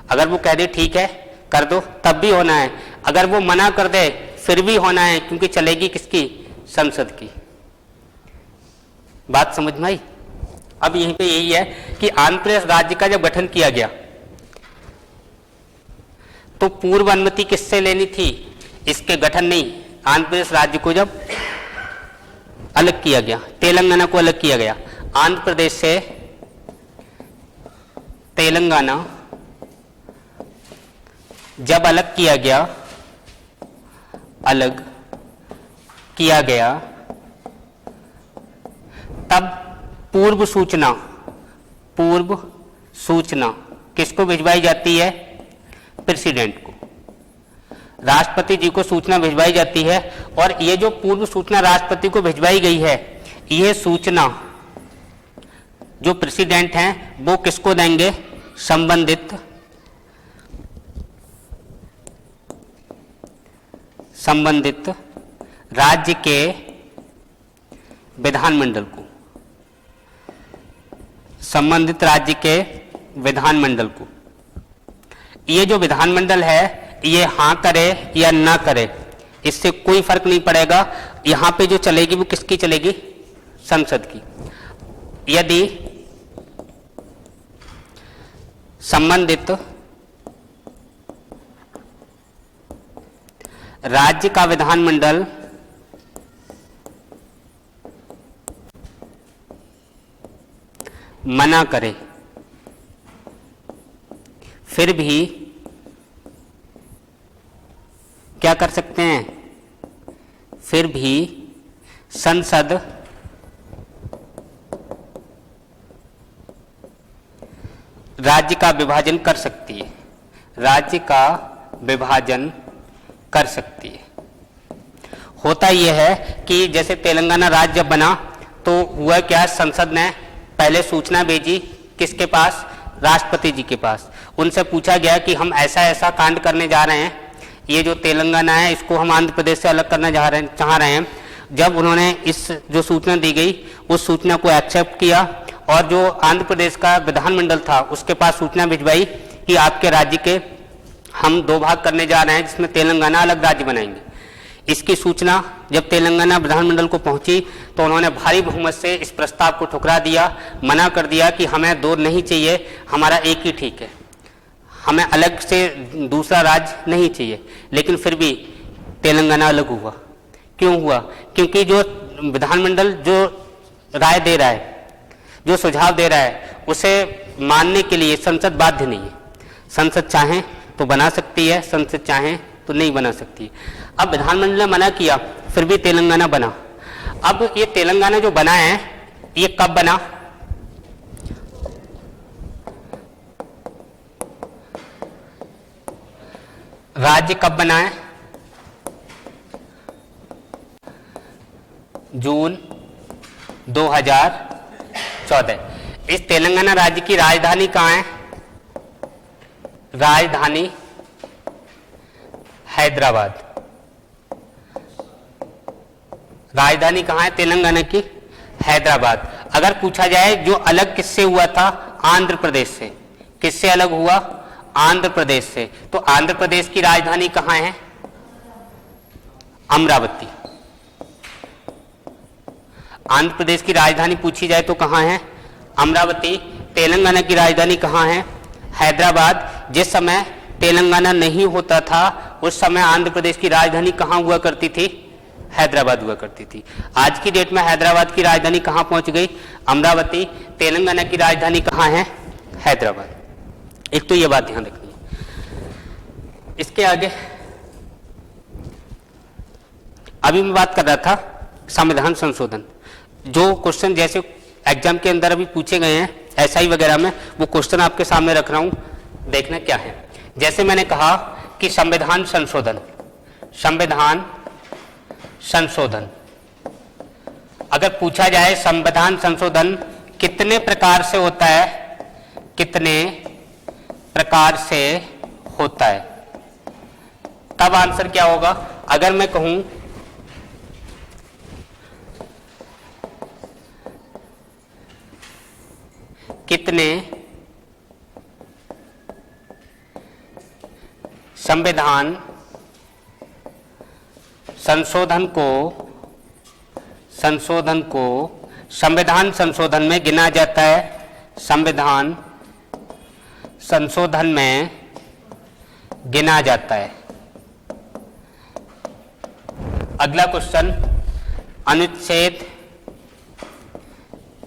अगर वो कह दे ठीक है कर दो तब भी होना है, अगर वो मना कर दे फिर भी होना है, क्योंकि चलेगी किसकी? संसद की। बात समझ में आई? अब यहीं पे यही है कि आंध्र प्रदेश राज्य का जब गठन किया गया तो पूर्व अनुमति किससे लेनी थी? इसके गठन नहीं, आंध्र प्रदेश राज्य को जब अलग किया गया, तेलंगाना को अलग किया गया, आंध्र प्रदेश से तेलंगाना जब अलग किया गया तब पूर्व सूचना किसको भिजवाई जाती है? प्रेसिडेंट को, राष्ट्रपति जी को सूचना भिजवाई जाती है। और ये जो पूर्व सूचना राष्ट्रपति को भिजवाई गई है, यह सूचना जो प्रेसिडेंट हैं वो किसको देंगे? संबंधित राज्य के विधानमंडल को, संबंधित राज्य के विधानमंडल को। ये जो विधानमंडल है ये हाँ करे या ना करे इससे कोई फर्क नहीं पड़ेगा, यहां पे जो चलेगी वो किसकी चलेगी? संसद की। यदि संबंधित राज्य का विधानमंडल मना करे, फिर भी क्या कर सकते हैं, फिर भी संसद राज्य का विभाजन कर सकती है, राज्य का विभाजन कर सकती है। होता यह है कि जैसे तेलंगाना राज्य जब बना तो हुआ क्या, संसद ने पहले सूचना भेजी किसके पास, राष्ट्रपति जी के पास। उनसे पूछा गया कि हम ऐसा ऐसा कांड करने जा रहे हैं, ये जो तेलंगाना है इसको हम आंध्र प्रदेश से अलग करना चाह रहे हैं। जब उन्होंने इस जो सूचना दी गई उस सूचना को एक्सेप्ट किया और जो आंध्र प्रदेश का विधानमंडल था उसके पास सूचना भिजवाई कि आपके राज्य के हम 2 भाग करने जा रहे हैं जिसमें तेलंगाना अलग राज्य बनाएंगे। इसकी सूचना जब तेलंगाना विधानमंडल को पहुंची तो उन्होंने भारी बहुमत से इस प्रस्ताव को ठुकरा दिया, मना कर दिया कि हमें 2 नहीं चाहिए, हमारा एक ही ठीक है, हमें अलग से दूसरा राज्य नहीं चाहिए। लेकिन फिर भी तेलंगाना अलग हुआ। क्यों हुआ? क्योंकि जो विधानमंडल जो राय दे रहा है, जो सुझाव दे रहा है, उसे मानने के लिए संसद बाध्य नहीं है। संसद चाहे तो बना सकती है, संसद चाहे तो नहीं बना सकती। अब विधानमंडल ने मना किया, फिर भी तेलंगाना बना। अब ये तेलंगाना जो बना है ये कब बना? राज्य कब बना है? जून 2014। इस तेलंगाना राज्य की राजधानी कहाँ है? राजधानी हैदराबाद। राजधानी कहाँ है तेलंगाना की? हैदराबाद। अगर पूछा जाए जो अलग किससे हुआ था? आंध्र प्रदेश से। किससे अलग हुआ? आंध्र प्रदेश से। तो आंध्र प्रदेश की राजधानी कहाँ है? अमरावती। आंध्र प्रदेश की राजधानी पूछी जाए तो कहाँ है? अमरावती। तेलंगाना की राजधानी कहाँ है? हैदराबाद। जिस समय तेलंगाना नहीं होता था उस समय आंध्र प्रदेश की राजधानी कहाँ हुआ करती थी? हैदराबाद हुआ करती थी। आज की डेट में हैदराबाद की राजधानी कहाँ पहुंच गई? अमरावती। तेलंगाना की राजधानी कहाँ है? हैदराबाद। एक तो ये बात ध्यान रखनी है। इसके आगे अभी मैं बात कर रहा था संविधान संशोधन। जो क्वेश्चन जैसे एग्जाम के अंदर अभी पूछे गए हैं एसआई वगैरह में, वो क्वेश्चन आपके सामने रख रहा हूं, देखना क्या है। जैसे मैंने कहा कि संविधान संशोधन, संविधान संशोधन, अगर पूछा जाए संविधान संशोधन कितने प्रकार से होता है, कितने प्रकार से होता है, तब आंसर क्या होगा? अगर मैं कहूं कितने संविधान संशोधन को संविधान संशोधन में गिना जाता है, संविधान संशोधन में गिना जाता है। अगला क्वेश्चन, अनुच्छेद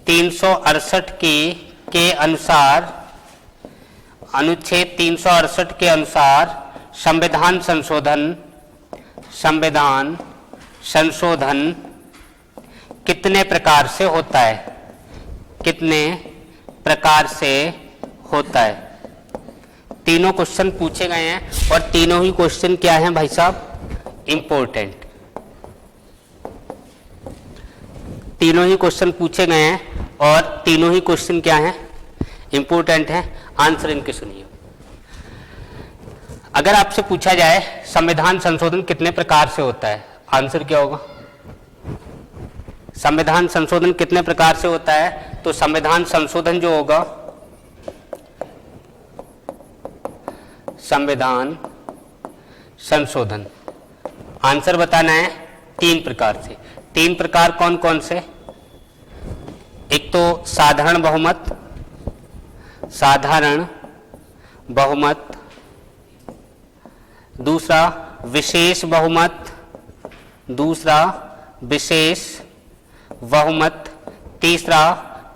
368 के अनुसार, अनुच्छेद 368 के अनुसार संविधान संशोधन कितने प्रकार से होता है? कितने प्रकार से होता है? तीनों क्वेश्चन पूछे गए हैं और तीनों ही क्वेश्चन क्या हैं भाई साहब? इंपॉर्टेंट। तीनों ही क्वेश्चन पूछे गए हैं और तीनों ही क्वेश्चन क्या हैं? इंपॉर्टेंट हैं। आंसर इनके सुनिए। अगर आपसे पूछा जाए संविधान संशोधन कितने प्रकार से होता है, आंसर क्या होगा? संविधान संशोधन कितने प्रकार से होता है? तो संविधान संशोधन जो होगा, संविधान संशोधन, आंसर बताना है 3 प्रकार से। 3 प्रकार कौन कौन से? एक तो साधारण बहुमत, साधारण बहुमत, दूसरा विशेष बहुमत, दूसरा विशेष बहुमत, तीसरा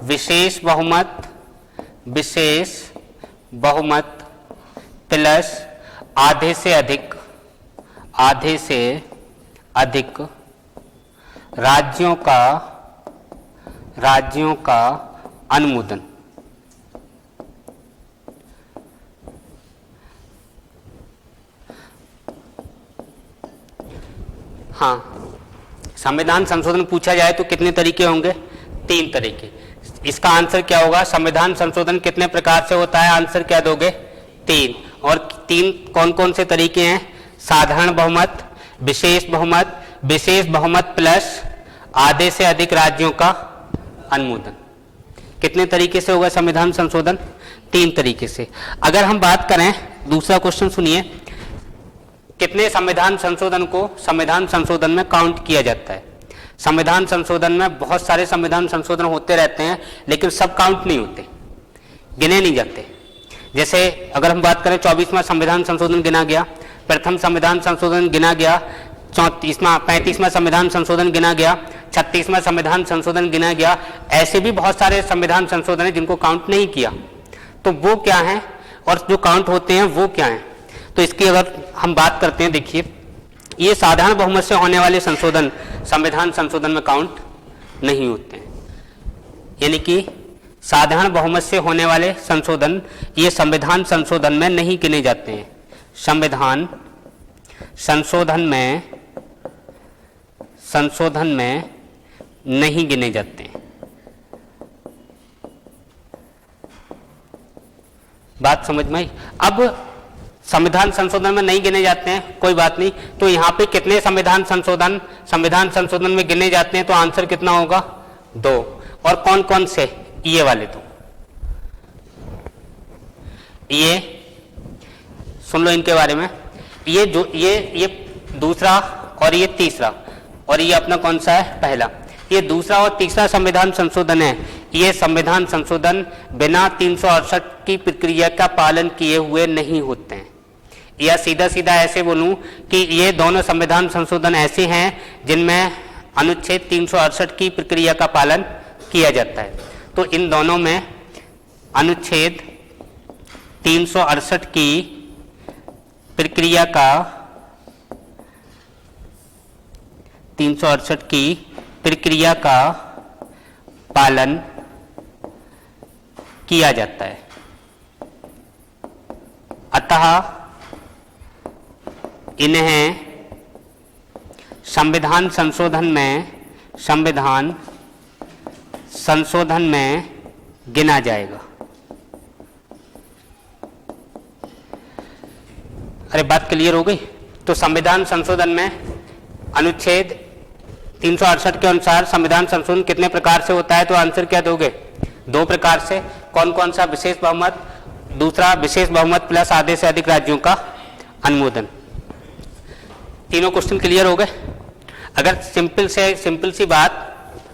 विशेष बहुमत विशेष बहुमत प्लस आधे से अधिक राज्यों का अनुमोदन। हाँ, संविधान संशोधन पूछा जाए तो कितने तरीके होंगे? 3 तरीके। इसका आंसर क्या होगा? संविधान संशोधन कितने प्रकार से होता है? आंसर क्या दोगे? 3। और 3 कौन कौन से तरीके हैं? साधारण बहुमत, विशेष बहुमत प्लस आधे से अधिक राज्यों का अनुमोदन। कितने तरीके से होगा संविधान संशोधन? 3 तरीके से। अगर हम बात करें, दूसरा क्वेश्चन सुनिए, कितने संविधान संशोधन को संविधान संशोधन में काउंट किया जाता है? संविधान संशोधन में बहुत सारे संविधान संशोधन होते रहते हैं, लेकिन सब काउंट नहीं होते, गिने नहीं जाते। जैसे अगर हम बात करें 24वां संविधान संशोधन गिना गया, प्रथम संविधान संशोधन गिना गया, 35वां संविधान संशोधन गिना गया, 36वां संविधान संशोधन गिना गया। ऐसे भी बहुत सारे संविधान संशोधन हैं जिनको काउंट नहीं किया। तो वो क्या है और जो काउंट होते हैं वो क्या है? तो इसकी अगर हम बात करते हैं, देखिए, ये साधारण बहुमत से होने वाले संशोधन संविधान संशोधन में काउंट नहीं होते हैं। यानी कि साधारण बहुमत से होने वाले संशोधन ये संविधान संशोधन में नहीं गिने जाते हैं। संविधान संशोधन में नहीं गिने जाते हैं। बात समझ में आई? अब संविधान संशोधन में नहीं गिने जाते हैं, कोई बात नहीं। तो यहाँ पे कितने संविधान संशोधन में गिने जाते हैं? तो आंसर कितना होगा? 2। और कौन कौन से? ये वाले 2। ये सुन लो इनके बारे में। ये दूसरा और ये तीसरा, और ये अपना कौन सा है? पहला। ये दूसरा और तीसरा संविधान संशोधन है। ये संविधान संशोधन बिना 368 की प्रक्रिया का पालन किए हुए नहीं होते हैं। या सीधा सीधा ऐसे बोलूं कि ये दोनों संविधान संशोधन ऐसे हैं जिनमें अनुच्छेद 368 की प्रक्रिया का पालन किया जाता है। तो इन दोनों में अनुच्छेद 368 की प्रक्रिया का पालन किया जाता है। अतः इन्हें संविधान संशोधन में गिना जाएगा। अरे बात क्लियर हो गई? तो संविधान संशोधन में अनुच्छेद 368 के अनुसार संविधान संशोधन कितने प्रकार से होता है? तो आंसर क्या दोगे? 2 प्रकार से। कौन कौन सा? विशेष बहुमत, दूसरा विशेष बहुमत प्लस आधे से अधिक राज्यों का अनुमोदन। तीनों क्वेश्चन क्लियर हो गए? अगर सिंपल सी बात,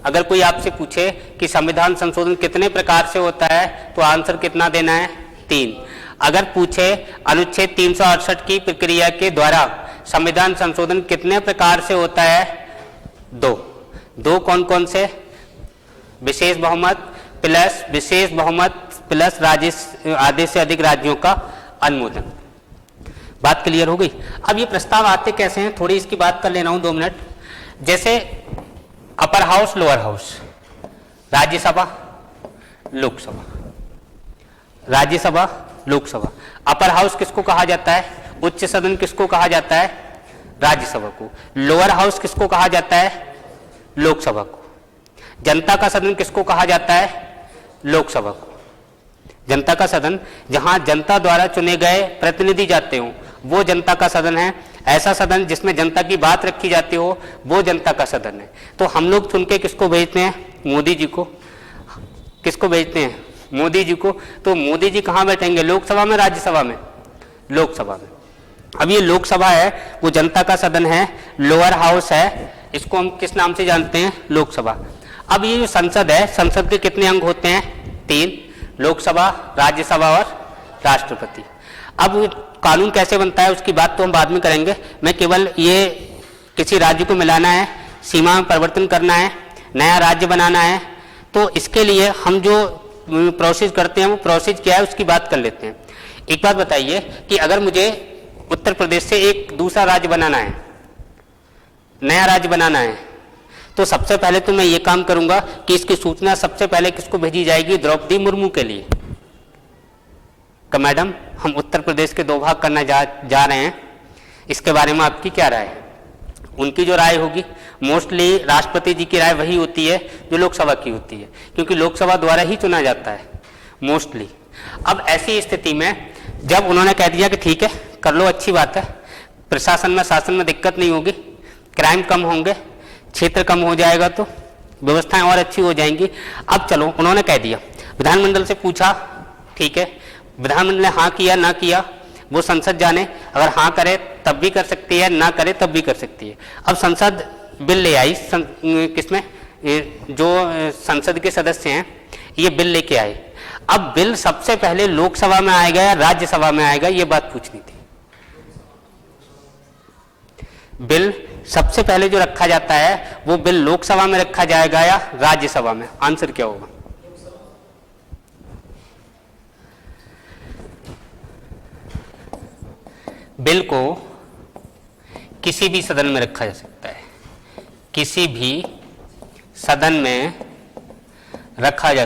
अगर कोई आपसे पूछे कि संविधान संशोधन कितने प्रकार से होता है, तो आंसर कितना देना है? 3। अगर पूछे अनुच्छेद 368 की प्रक्रिया के द्वारा संविधान संशोधन कितने प्रकार से होता है? 2 कौन कौन से? विशेष बहुमत प्लस आधे से अधिक राज्यों का अनुमोदन। बात क्लियर हो गई? अब ये प्रस्ताव आते कैसे हैं, थोड़ी इसकी बात कर ले रहा हूं 2 मिनट। जैसे upper house, lower house, Rajya Sabha, Lok Sabha, Lok Sabha. Upper house किसको कहा जाता है? उच्च सदन किसको कहा जाता है? राज्यसभा को। लोअर हाउस किसको कहा जाता है? लोकसभा को। जनता का सदन किसको कहा जाता है? लोकसभा को। जनता का सदन, जहां जनता द्वारा चुने गए प्रतिनिधि जाते हो, वो जनता का सदन है। ऐसा सदन जिसमें जनता की बात रखी जाती हो, वो जनता का सदन है। तो हम लोग चुन के किसको भेजते हैं? मोदी जी को। किसको भेजते हैं? मोदी जी को। तो मोदी जी कहाँ बैठेंगे? लोकसभा में, राज्यसभा में? लोकसभा में। अब ये लोकसभा है, वो जनता का सदन है। लोअर हाउस है, इसको हम किस नाम से जानते हैं? लोकसभा। अब ये जो संसद है, संसद के कितने अंग होते हैं? 3, लोकसभा, राज्यसभा और राष्ट्रपति। अब कानून कैसे बनता है उसकी बात तो हम बाद में करेंगे। मैं केवल ये किसी राज्य को मिलाना है, सीमा में परिवर्तन करना है, नया राज्य बनाना है, तो इसके लिए हम जो प्रोसेस करते हैं वो प्रोसेस क्या है उसकी बात कर लेते हैं। एक बात बताइए कि अगर मुझे उत्तर प्रदेश से एक दूसरा राज्य बनाना है, नया राज्य बनाना है, तो सबसे पहले तो मैं ये काम करूंगा कि इसकी सूचना सबसे पहले किसको भेजी जाएगी? द्रौपदी मुर्मू के लिए कि मैडम हम उत्तर प्रदेश के 2 भाग करना जा रहे हैं, इसके बारे में आपकी क्या राय है? उनकी जो राय होगी, मोस्टली राष्ट्रपति जी की राय वही होती है जो लोकसभा की होती है, क्योंकि लोकसभा द्वारा ही चुना जाता है मोस्टली। अब ऐसी स्थिति में जब उन्होंने कह दिया कि ठीक है कर लो, अच्छी बात है, प्रशासन में शासन में दिक्कत नहीं होगी, क्राइम कम होंगे, क्षेत्र कम हो जाएगा, तो व्यवस्थाएं और अच्छी हो जाएंगी। अब चलो उन्होंने कह दिया, विधानमंडल से पूछा, ठीक है, विधानमंडल ने हाँ किया ना किया वो संसद जाने, अगर हाँ करे तब भी कर सकती है, ना करे तब भी कर सकती है। अब संसद बिल ले आई, किसमें, जो संसद के सदस्य हैं ये बिल लेके आए। अब बिल सबसे पहले लोकसभा में आएगा या राज्यसभा में आएगा, ये बात पूछनी थी। बिल सबसे पहले जो रखा जाता है वो बिल लोकसभा में रखा जाएगा या राज्यसभा में? आंसर क्या होगा? बिल को किसी भी सदन में रखा जा सकता है, किसी भी सदन में रखा जा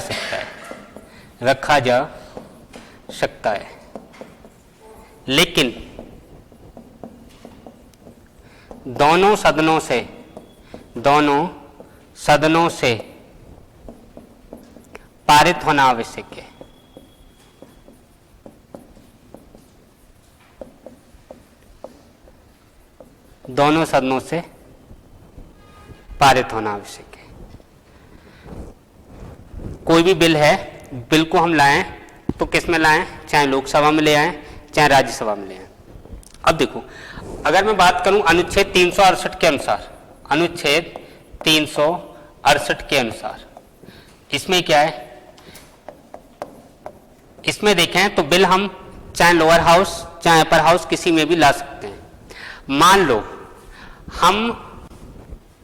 सकता है, लेकिन दोनों सदनों से पारित होना आवश्यक है। दोनों सदनों से पारित होना आवश्यक है। कोई भी बिल है, बिल को हम लाएं तो किस में लाएं? चाहे लोकसभा में ले आएं चाहे राज्यसभा में ले आएं। अब देखो, अगर मैं बात करूं अनुच्छेद 368 के अनुसार, अनुच्छेद 368 के अनुसार इसमें क्या है? इसमें देखें तो बिल हम चाहे लोअर हाउस चाहे अपर हाउस किसी में भी ला सकते हैं। मान लो हम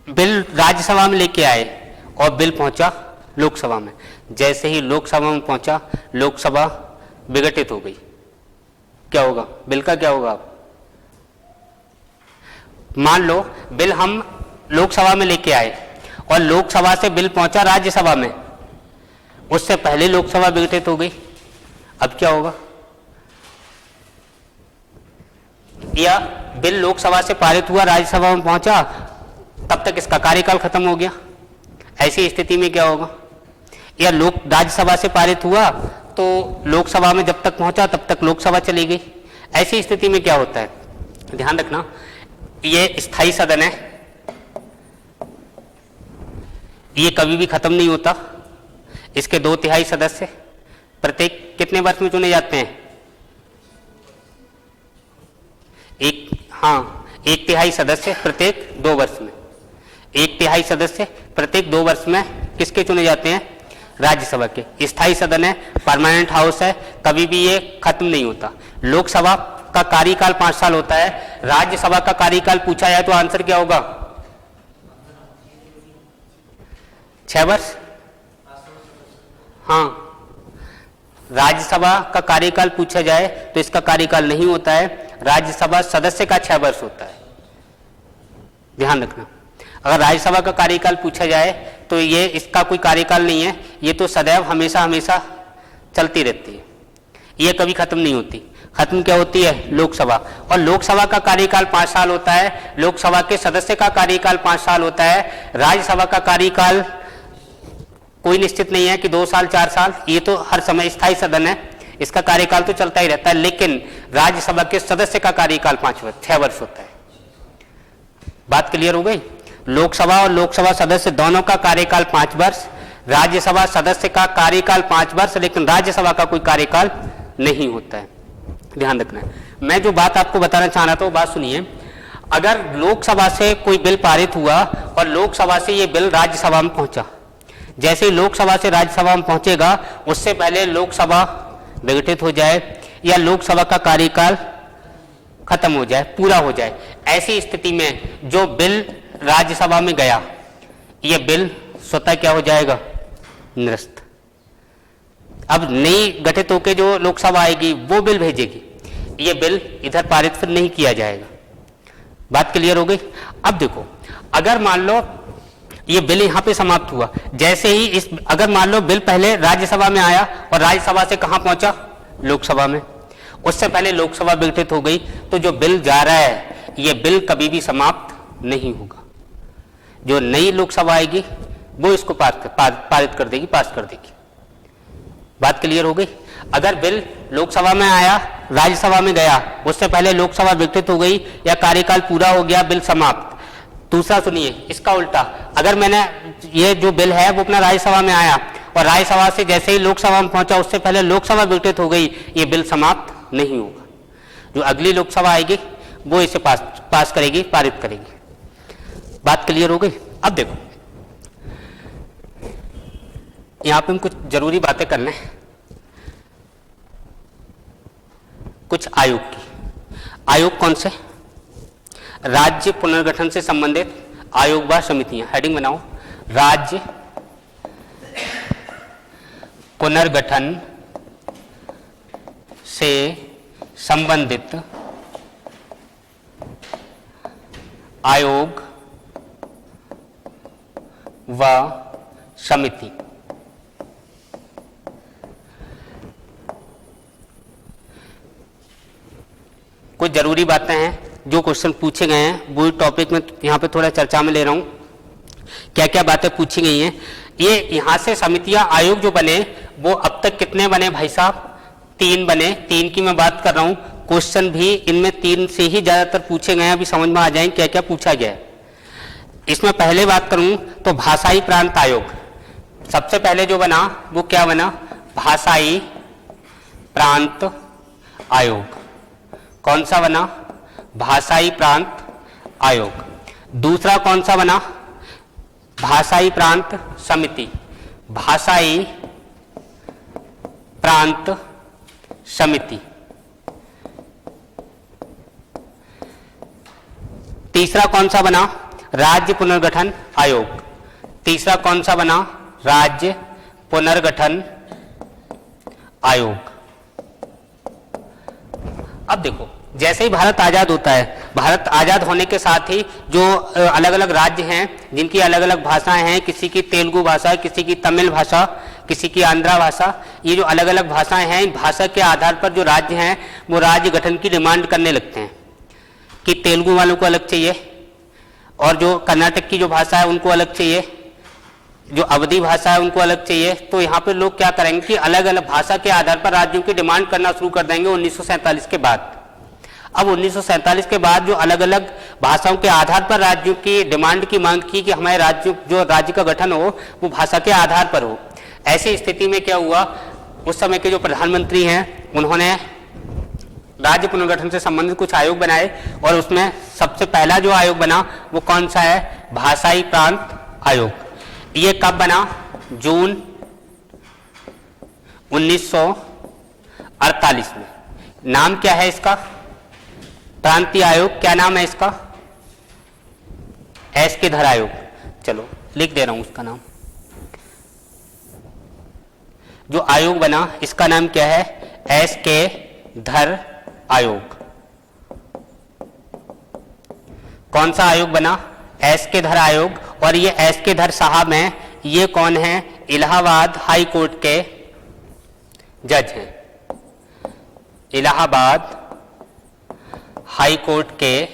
बिल राज्यसभा में लेके आए और बिल पहुंचा लोकसभा में, जैसे ही लोकसभा में पहुंचा लोकसभा विघटित हो गई, क्या होगा? बिल का क्या होगा? मान लो बिल हम लोकसभा में लेके आए और लोकसभा से बिल पहुंचा राज्यसभा में, उससे पहले लोकसभा विघटित हो गई, अब क्या होगा? या बिल लोकसभा से पारित हुआ, राज्यसभा में पहुंचा, तब तक इसका कार्यकाल खत्म हो गया, ऐसी स्थिति में क्या होगा? या राज्यसभा से पारित हुआ तो लोकसभा में जब तक पहुंचा तब तक लोकसभा चली गई, ऐसी स्थिति में क्या होता है? ध्यान रखना, ये स्थायी सदन है, ये कभी भी खत्म नहीं होता। इसके 2/3 सदस्य प्रत्येक कितने वर्ष में चुने जाते हैं? 1/3 सदस्य प्रत्येक 2 वर्ष में। 1/3 सदस्य प्रत्येक 2 वर्ष में किसके चुने जाते हैं? राज्यसभा के। स्थायी सदन है, परमानेंट हाउस है, कभी भी ये खत्म नहीं होता। लोकसभा का कार्यकाल 5 साल होता है, राज्यसभा का कार्यकाल पूछा जाए तो आंसर क्या होगा? 6 वर्ष। हाँ, राज्यसभा का कार्यकाल पूछा जाए तो इसका कार्यकाल नहीं होता है, राज्यसभा सदस्य का 6 वर्ष होता है, ध्यान रखना। अगर राज्यसभा का कार्यकाल पूछा जाए तो ये इसका कोई कार्यकाल नहीं है, ये तो सदैव हमेशा हमेशा चलती रहती है, ये कभी खत्म नहीं होती। खत्म क्या होती है? लोकसभा। और लोकसभा का कार्यकाल 5 साल होता है, लोकसभा के सदस्य का कार्यकाल 5 साल होता है। राज्यसभा का कार्यकाल कोई निश्चित नहीं है कि 2 साल 4 साल, ये तो हर समय स्थायी सदन है, इसका कार्यकाल तो चलता ही रहता है, लेकिन राज्यसभा के सदस्य का कार्यकाल 6 वर्ष होता है। बात क्लियर हो गई? लोकसभा और लोकसभा सदस्य दोनों का कार्यकाल 5 वर्ष, राज्यसभा सदस्य का कार्यकाल 5 वर्ष, लेकिन राज्यसभा का कोई कार्यकाल नहीं होता है, ध्यान रखना है। मैं जो बात आपको बताना चाह रहा था वो बात सुनिए। अगर लोकसभा से कोई बिल पारित हुआ और लोकसभा से ये बिल राज्यसभा में पहुंचा, जैसे ही लोकसभा से राज्यसभा में पहुंचेगा उससे पहले लोकसभा विघटित हो जाए या लोकसभा का कार्यकाल खत्म हो जाए, पूरा हो जाए, ऐसी स्थिति में जो बिल राज्यसभा में गया ये बिल स्वतः क्या हो जाएगा? निरस्त। अब नई गठित होकर जो लोकसभा आएगी वो बिल भेजेगी, ये बिल इधर पारित फिर नहीं किया जाएगा। बात क्लियर हो गई। अब देखो, अगर मान लो ये बिल यहां पे समाप्त हुआ, जैसे ही इस अगर मान लो बिल पहले राज्यसभा में आया और राज्यसभा से कहां पहुंचा, लोकसभा में, उससे पहले लोकसभा विघटित हो गई, तो जो बिल जा रहा है ये बिल कभी भी समाप्त नहीं होगा। जो नई लोकसभा आएगी वो इसको पारित कर देगी, पास कर देगी। बात क्लियर हो गई। अगर बिल लोकसभा में आया, राज्यसभा में गया, उससे पहले लोकसभा विघटित हो गई या कार्यकाल पूरा हो गया, बिल समाप्त। दूसरा सुनिए, इसका उल्टा, अगर मैंने ये जो बिल है वो अपना राज्यसभा में आया और राज्यसभा से जैसे ही लोकसभा में पहुंचा उससे पहले लोकसभा विघटित हो गई, ये बिल समाप्त नहीं होगा। जो अगली लोकसभा आएगी वो इसे पास करेगी, पारित करेगी। बात क्लियर हो गई। अब देखो, यहां पे हम कुछ जरूरी बातें करने हैं, कुछ आयोग की। आयोग कौन से? राज्य पुनर्गठन से संबंधित आयोग व समितियां। हेडिंग बनाओ, राज्य पुनर्गठन से संबंधित आयोग व समिति। कुछ जरूरी बातें हैं, जो क्वेश्चन पूछे गए हैं वो टॉपिक में यहाँ पे थोड़ा चर्चा में ले रहा हूँ। क्या क्या बातें पूछी गई हैं, ये यहाँ से समितियां आयोग जो बने वो अब तक कितने बने भाई साहब? 3 बने। 3 की मैं बात कर रहा हूँ। क्वेश्चन भी इनमें 3 से ही ज्यादातर पूछे गए हैं। अभी समझ में आ जाएंगे क्या क्या पूछा गया है। इसमें पहले बात करूं तो भाषाई प्रांत आयोग सबसे पहले जो बना वो क्या बना? भाषाई प्रांत आयोग। कौन सा बना? भाषाई प्रांत आयोग। दूसरा कौन सा बना? भाषाई प्रांत समिति। भाषाई प्रांत समिति। तीसरा कौन सा बना? राज्य पुनर्गठन आयोग। तीसरा कौन सा बना? राज्य पुनर्गठन आयोग। अब देखो, जैसे ही भारत आजाद होता है, भारत आजाद होने के साथ ही जो अलग अलग राज्य हैं जिनकी अलग अलग भाषाएं हैं, किसी की तेलुगु भाषा, किसी की तमिल भाषा, किसी की आंध्रा भाषा, ये जो अलग अलग भाषाएं हैं, इन भाषा के आधार पर जो राज्य हैं वो राज्य गठन की डिमांड करने लगते हैं कि तेलुगु वालों को अलग चाहिए और जो कर्नाटक की जो भाषा है उनको अलग चाहिए, जो अवधी भाषा है उनको अलग चाहिए। तो यहाँ पे लोग क्या करेंगे कि अलग अलग भाषा के आधार पर राज्यों की डिमांड करना शुरू कर देंगे 1947 के बाद। अब 1947 के बाद जो अलग अलग भाषाओं के आधार पर राज्यों की डिमांड की मांग की कि हमारे राज्यों जो राज्य का गठन हो वो भाषा के आधार पर हो। ऐसी स्थिति में क्या हुआ, उस समय के जो प्रधानमंत्री हैं उन्होंने राज्य पुनर्गठन से संबंधित कुछ आयोग बनाए और उसमें सबसे पहला जो आयोग बना वो कौन सा है? भाषाई प्रांत आयोग। ये कब बना? जून 1948 में। नाम क्या है इसका? प्रांतीय आयोग। क्या नाम है इसका? एस के धर आयोग। चलो लिख दे रहा हूं उसका नाम। जो आयोग बना इसका नाम क्या है? एस के धर आयोग। कौन सा आयोग बना? एस के धर आयोग। और ये एस के धर साहब हैं, ये कौन है? इलाहाबाद हाई कोर्ट के जज हैं। इलाहाबाद हाई कोर्ट के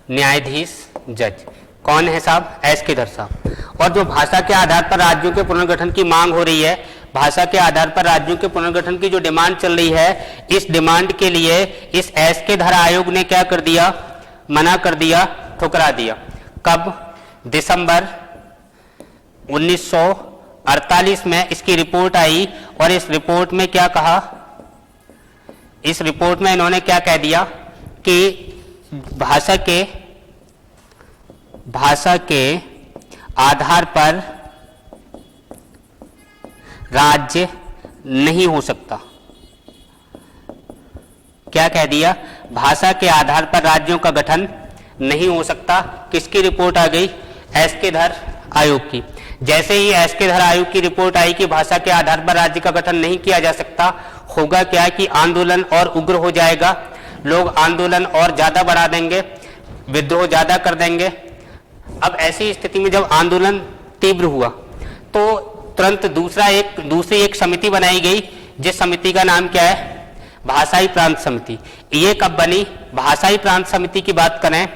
न्यायाधीश जज कौन है साहब? एस के धर साहब। और जो भाषा के आधार पर राज्यों के पुनर्गठन की मांग हो रही है, भाषा के आधार पर राज्यों के पुनर्गठन की जो डिमांड चल रही है, इस डिमांड के लिए इस एस के धर आयोग ने क्या कर दिया? मना कर दिया, ठुकरा दिया। कब? दिसंबर 1948 में इसकी रिपोर्ट आई और इस रिपोर्ट में क्या कहा? इस रिपोर्ट में इन्होंने क्या कह दिया कि भाषा के आधार पर राज्य नहीं हो सकता। क्या कह दिया? भाषा के आधार पर राज्यों का गठन नहीं हो सकता। किसकी रिपोर्ट आ गई? एस के धर आयोग की। जैसे ही एसके धर आयोग की रिपोर्ट आई कि भाषा के आधार पर राज्य का गठन नहीं किया जा सकता, होगा क्या कि आंदोलन और उग्र हो जाएगा, लोग आंदोलन और ज्यादा बढ़ा देंगे, विद्रोह ज्यादा कर देंगे। अब ऐसी स्थिति में जब आंदोलन तीव्र हुआ तो तुरंत दूसरी एक समिति बनाई गई, जिस समिति का नाम क्या है, भाषाई प्रांत समिति। ये कब बनी? भाषाई प्रांत समिति की बात करें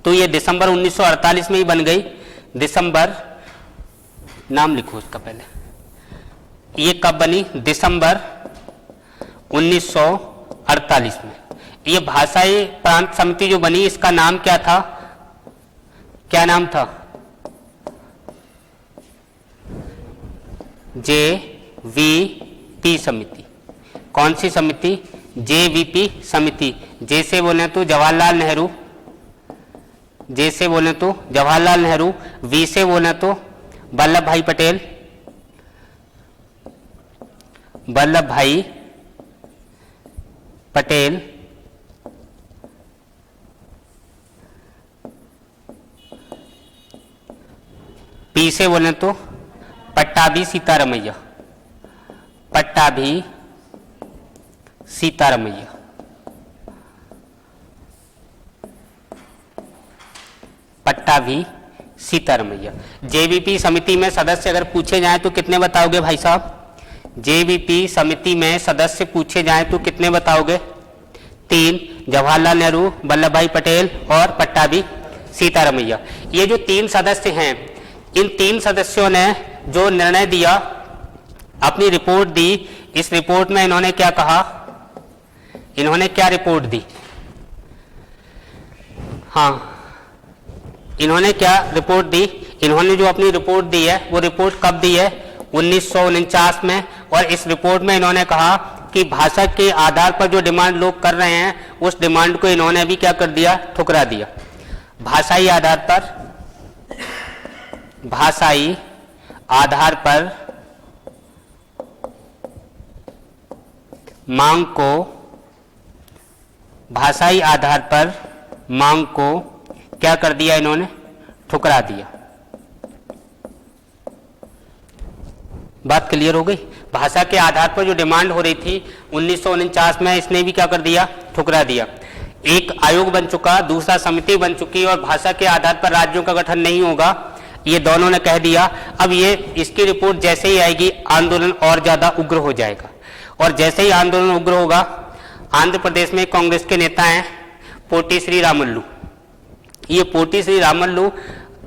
तो ये दिसंबर 1948 में ही बन गई। दिसंबर, नाम लिखो उसका पहले, ये कब बनी? दिसंबर 1948 में। ये भाषाई प्रांत समिति जो बनी, इसका नाम क्या था? क्या नाम था? JVP समिति। कौन सी समिति? JVP समिति। जैसे बोले तो जवाहरलाल नेहरू, जैसे बोले तो जवाहरलाल नेहरू, V से बोले तो वल्लभ भाई पटेल, वल्लभ भाई पटेल, P से बोले तो पट्टाभी सीतारमैया, पट्टाभी सीतारमैया। पट्टाभी सीतारमैया। JVP समिति में सदस्य अगर पूछे जाएं तो कितने बताओगे भाई साहब? JVP समिति में सदस्य पूछे जाएं तो कितने बताओगे? 3, जवाहरलाल नेहरू, वल्लभ भाई पटेल और पट्टाभी सीतारमैया। ये जो 3 सदस्य हैं, इन 3 सदस्यों ने जो निर्णय दिया, अपनी रिपोर्ट दी, इस रिपोर्ट में इन्होंने क्या कहा? इन्होंने क्या रिपोर्ट दी? हाँ, इन्होंने क्या रिपोर्ट दी? इन्होंने जो अपनी रिपोर्ट दी है वो रिपोर्ट कब दी है? 1949 में। और इस रिपोर्ट में इन्होंने कहा कि भाषा के आधार पर जो डिमांड लोग कर रहे हैं उस डिमांड को इन्होंने भी क्या कर दिया? ठुकरा दिया। भाषाई आधार पर, भाषाई आधार पर मांग को, भाषाई आधार पर मांग को क्या कर दिया इन्होंने? ठुकरा दिया। बात क्लियर हो गई? भाषा के आधार पर जो डिमांड हो रही थी 1949 में, इसने भी क्या कर दिया? ठुकरा दिया। एक आयोग बन चुका, दूसरा समिति बन चुकी और भाषा के आधार पर राज्यों का गठन नहीं होगा, ये दोनों ने कह दिया। अब ये इसकी रिपोर्ट जैसे ही आएगी आंदोलन और ज्यादा उग्र हो जाएगा। और जैसे ही आंदोलन उग्र होगा, आंध्र प्रदेश में कांग्रेस के नेता हैं पोटी श्री रामल्लू, ये पोटी श्री रामल्लू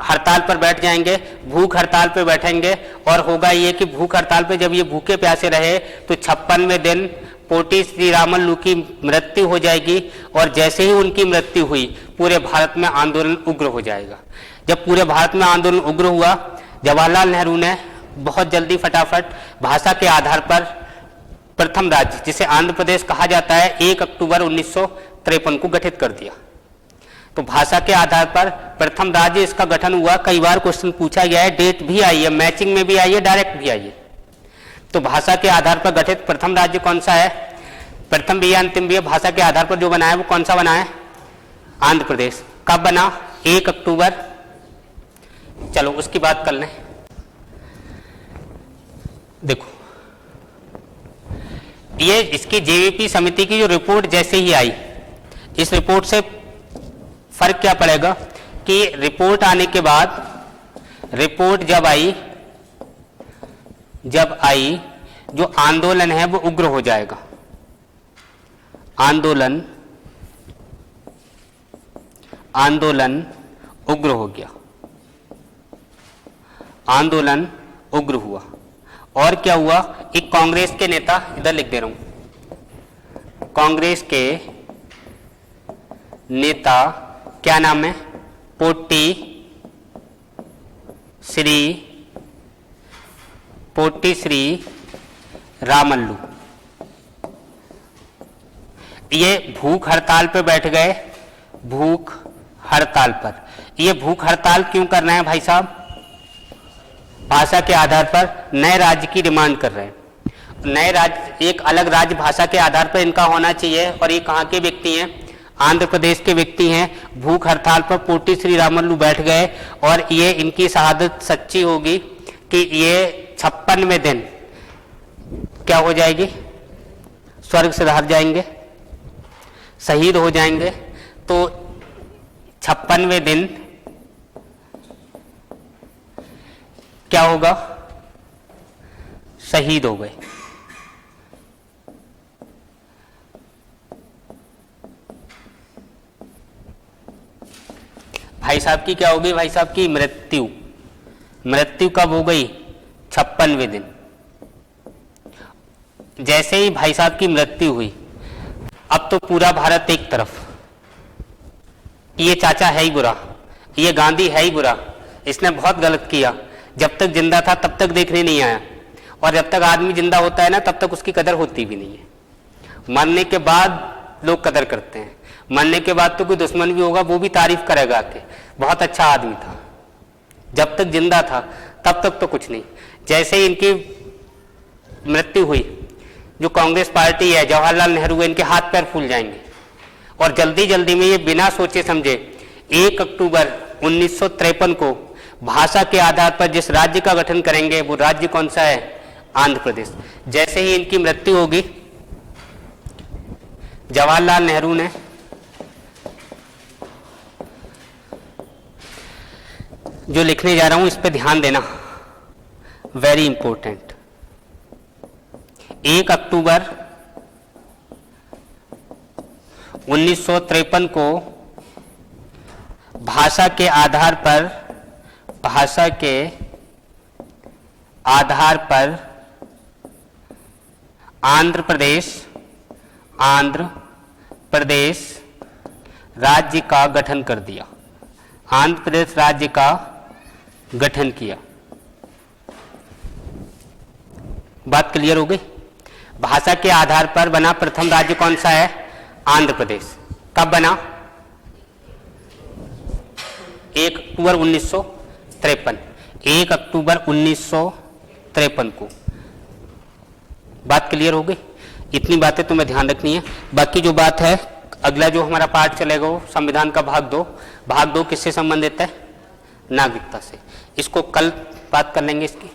हड़ताल पर बैठ जाएंगे, भूख हड़ताल पर बैठेंगे। और होगा ये कि भूख हड़ताल पे जब ये भूखे प्यासे रहे तो 56वें दिन पोटी श्री रामल्लू की मृत्यु हो जाएगी। और जैसे ही उनकी मृत्यु हुई, पूरे भारत में आंदोलन उग्र हो जाएगा। जब पूरे भारत में आंदोलन उग्र हुआ, जवाहरलाल नेहरू ने बहुत जल्दी फटाफट भाषा के आधार पर प्रथम राज्य, जिसे आंध्र प्रदेश कहा जाता है, 1 अक्टूबर 1953 को गठित कर दिया। तो भाषा के आधार पर प्रथम राज्य इसका गठन हुआ। कई बार क्वेश्चन पूछा गया है, डेट भी आई है, मैचिंग में भी आई है, डायरेक्ट भी आई है। तो भाषा के आधार पर गठित प्रथम राज्य कौन सा है? प्रथम भी है, अंतिम भी है। भाषा के आधार पर जो बना है वो कौन सा बना है? आंध्र प्रदेश। कब बना? 1 अक्टूबर। चलो उसकी बात कर लें। देखो, ये इसकी JVP समिति की जो रिपोर्ट जैसे ही आई, इस रिपोर्ट से फर्क क्या पड़ेगा कि रिपोर्ट आने के बाद, रिपोर्ट जब आई जो आंदोलन है वो उग्र हो जाएगा। आंदोलन उग्र हो गया, आंदोलन उग्र हुआ। और क्या हुआ? एक कांग्रेस के नेता, इधर लिख दे रहा हूं, कांग्रेस के नेता, क्या नाम है? पोटी श्री रामल्लू, ये भूख हड़ताल पे बैठ गए। भूख हड़ताल पर, ये भूख हड़ताल क्यों करना है भाई साहब? भाषा के आधार पर नए राज्य की डिमांड कर रहे हैं। नए राज्य, एक अलग राज्य भाषा के आधार पर इनका होना चाहिए। और ये कहाँ के व्यक्ति हैं? आंध्र प्रदेश के व्यक्ति हैं। भूख हड़ताल पर पोटी श्री रामल्लू बैठ गए और ये इनकी शहादत सच्ची होगी कि ये 56वें दिन क्या हो जाएगी, स्वर्ग से बाहर जाएंगे, शहीद हो जाएंगे। तो 56वें दिन क्या होगा, शहीद हो गए। भाई साहब की क्या होगी, भाई साहब की मृत्यु। मृत्यु कब हो गई, 56वें दिन। जैसे ही भाई साहब की मृत्यु हुई, अब तो पूरा भारत एक तरफ, ये चाचा है ही बुरा, ये गांधी है ही बुरा, इसने बहुत गलत किया, जब तक जिंदा था तब तक देखने नहीं आया, और जब तक आदमी जिंदा होता है ना तब तक उसकी कदर होती भी नहीं है। मरने के बाद लोग कदर करते हैं, मरने के बाद तो कोई दुश्मन भी होगा वो भी तारीफ करेगा कि बहुत अच्छा आदमी था। जब तक जिंदा था तब तक तो कुछ नहीं। जैसे ही इनकी मृत्यु हुई, जो कांग्रेस पार्टी है, जवाहरलाल नेहरू, इनके हाथ पैर फूल जाएंगे, और जल्दी जल्दी में ये बिना सोचे समझे 1 अक्टूबर 1953 को भाषा के आधार पर जिस राज्य का गठन करेंगे, वो राज्य कौन सा है, आंध्र प्रदेश। जैसे ही इनकी मृत्यु होगी, जवाहरलाल नेहरू ने जो लिखने जा रहा हूं इस पे ध्यान देना, वेरी इंपॉर्टेंट। 1 अक्टूबर 1953 को भाषा के आधार पर आंध्र प्रदेश राज्य का गठन कर दिया। आंध्र प्रदेश राज्य का गठन किया। बात क्लियर हो गई। भाषा के आधार पर बना प्रथम राज्य कौन सा है, आंध्र प्रदेश। कब बना, 1 अक्टूबर 1953। 1 अक्टूबर 1953 को। बात क्लियर हो गई। इतनी बातें तुम्हें ध्यान रखनी है। बाकी जो बात है, अगला जो हमारा पार्ट चलेगा वो संविधान का भाग 2। भाग 2 किससे संबंधित है, नागरिकता से। इसको कल बात कर लेंगे इसकी।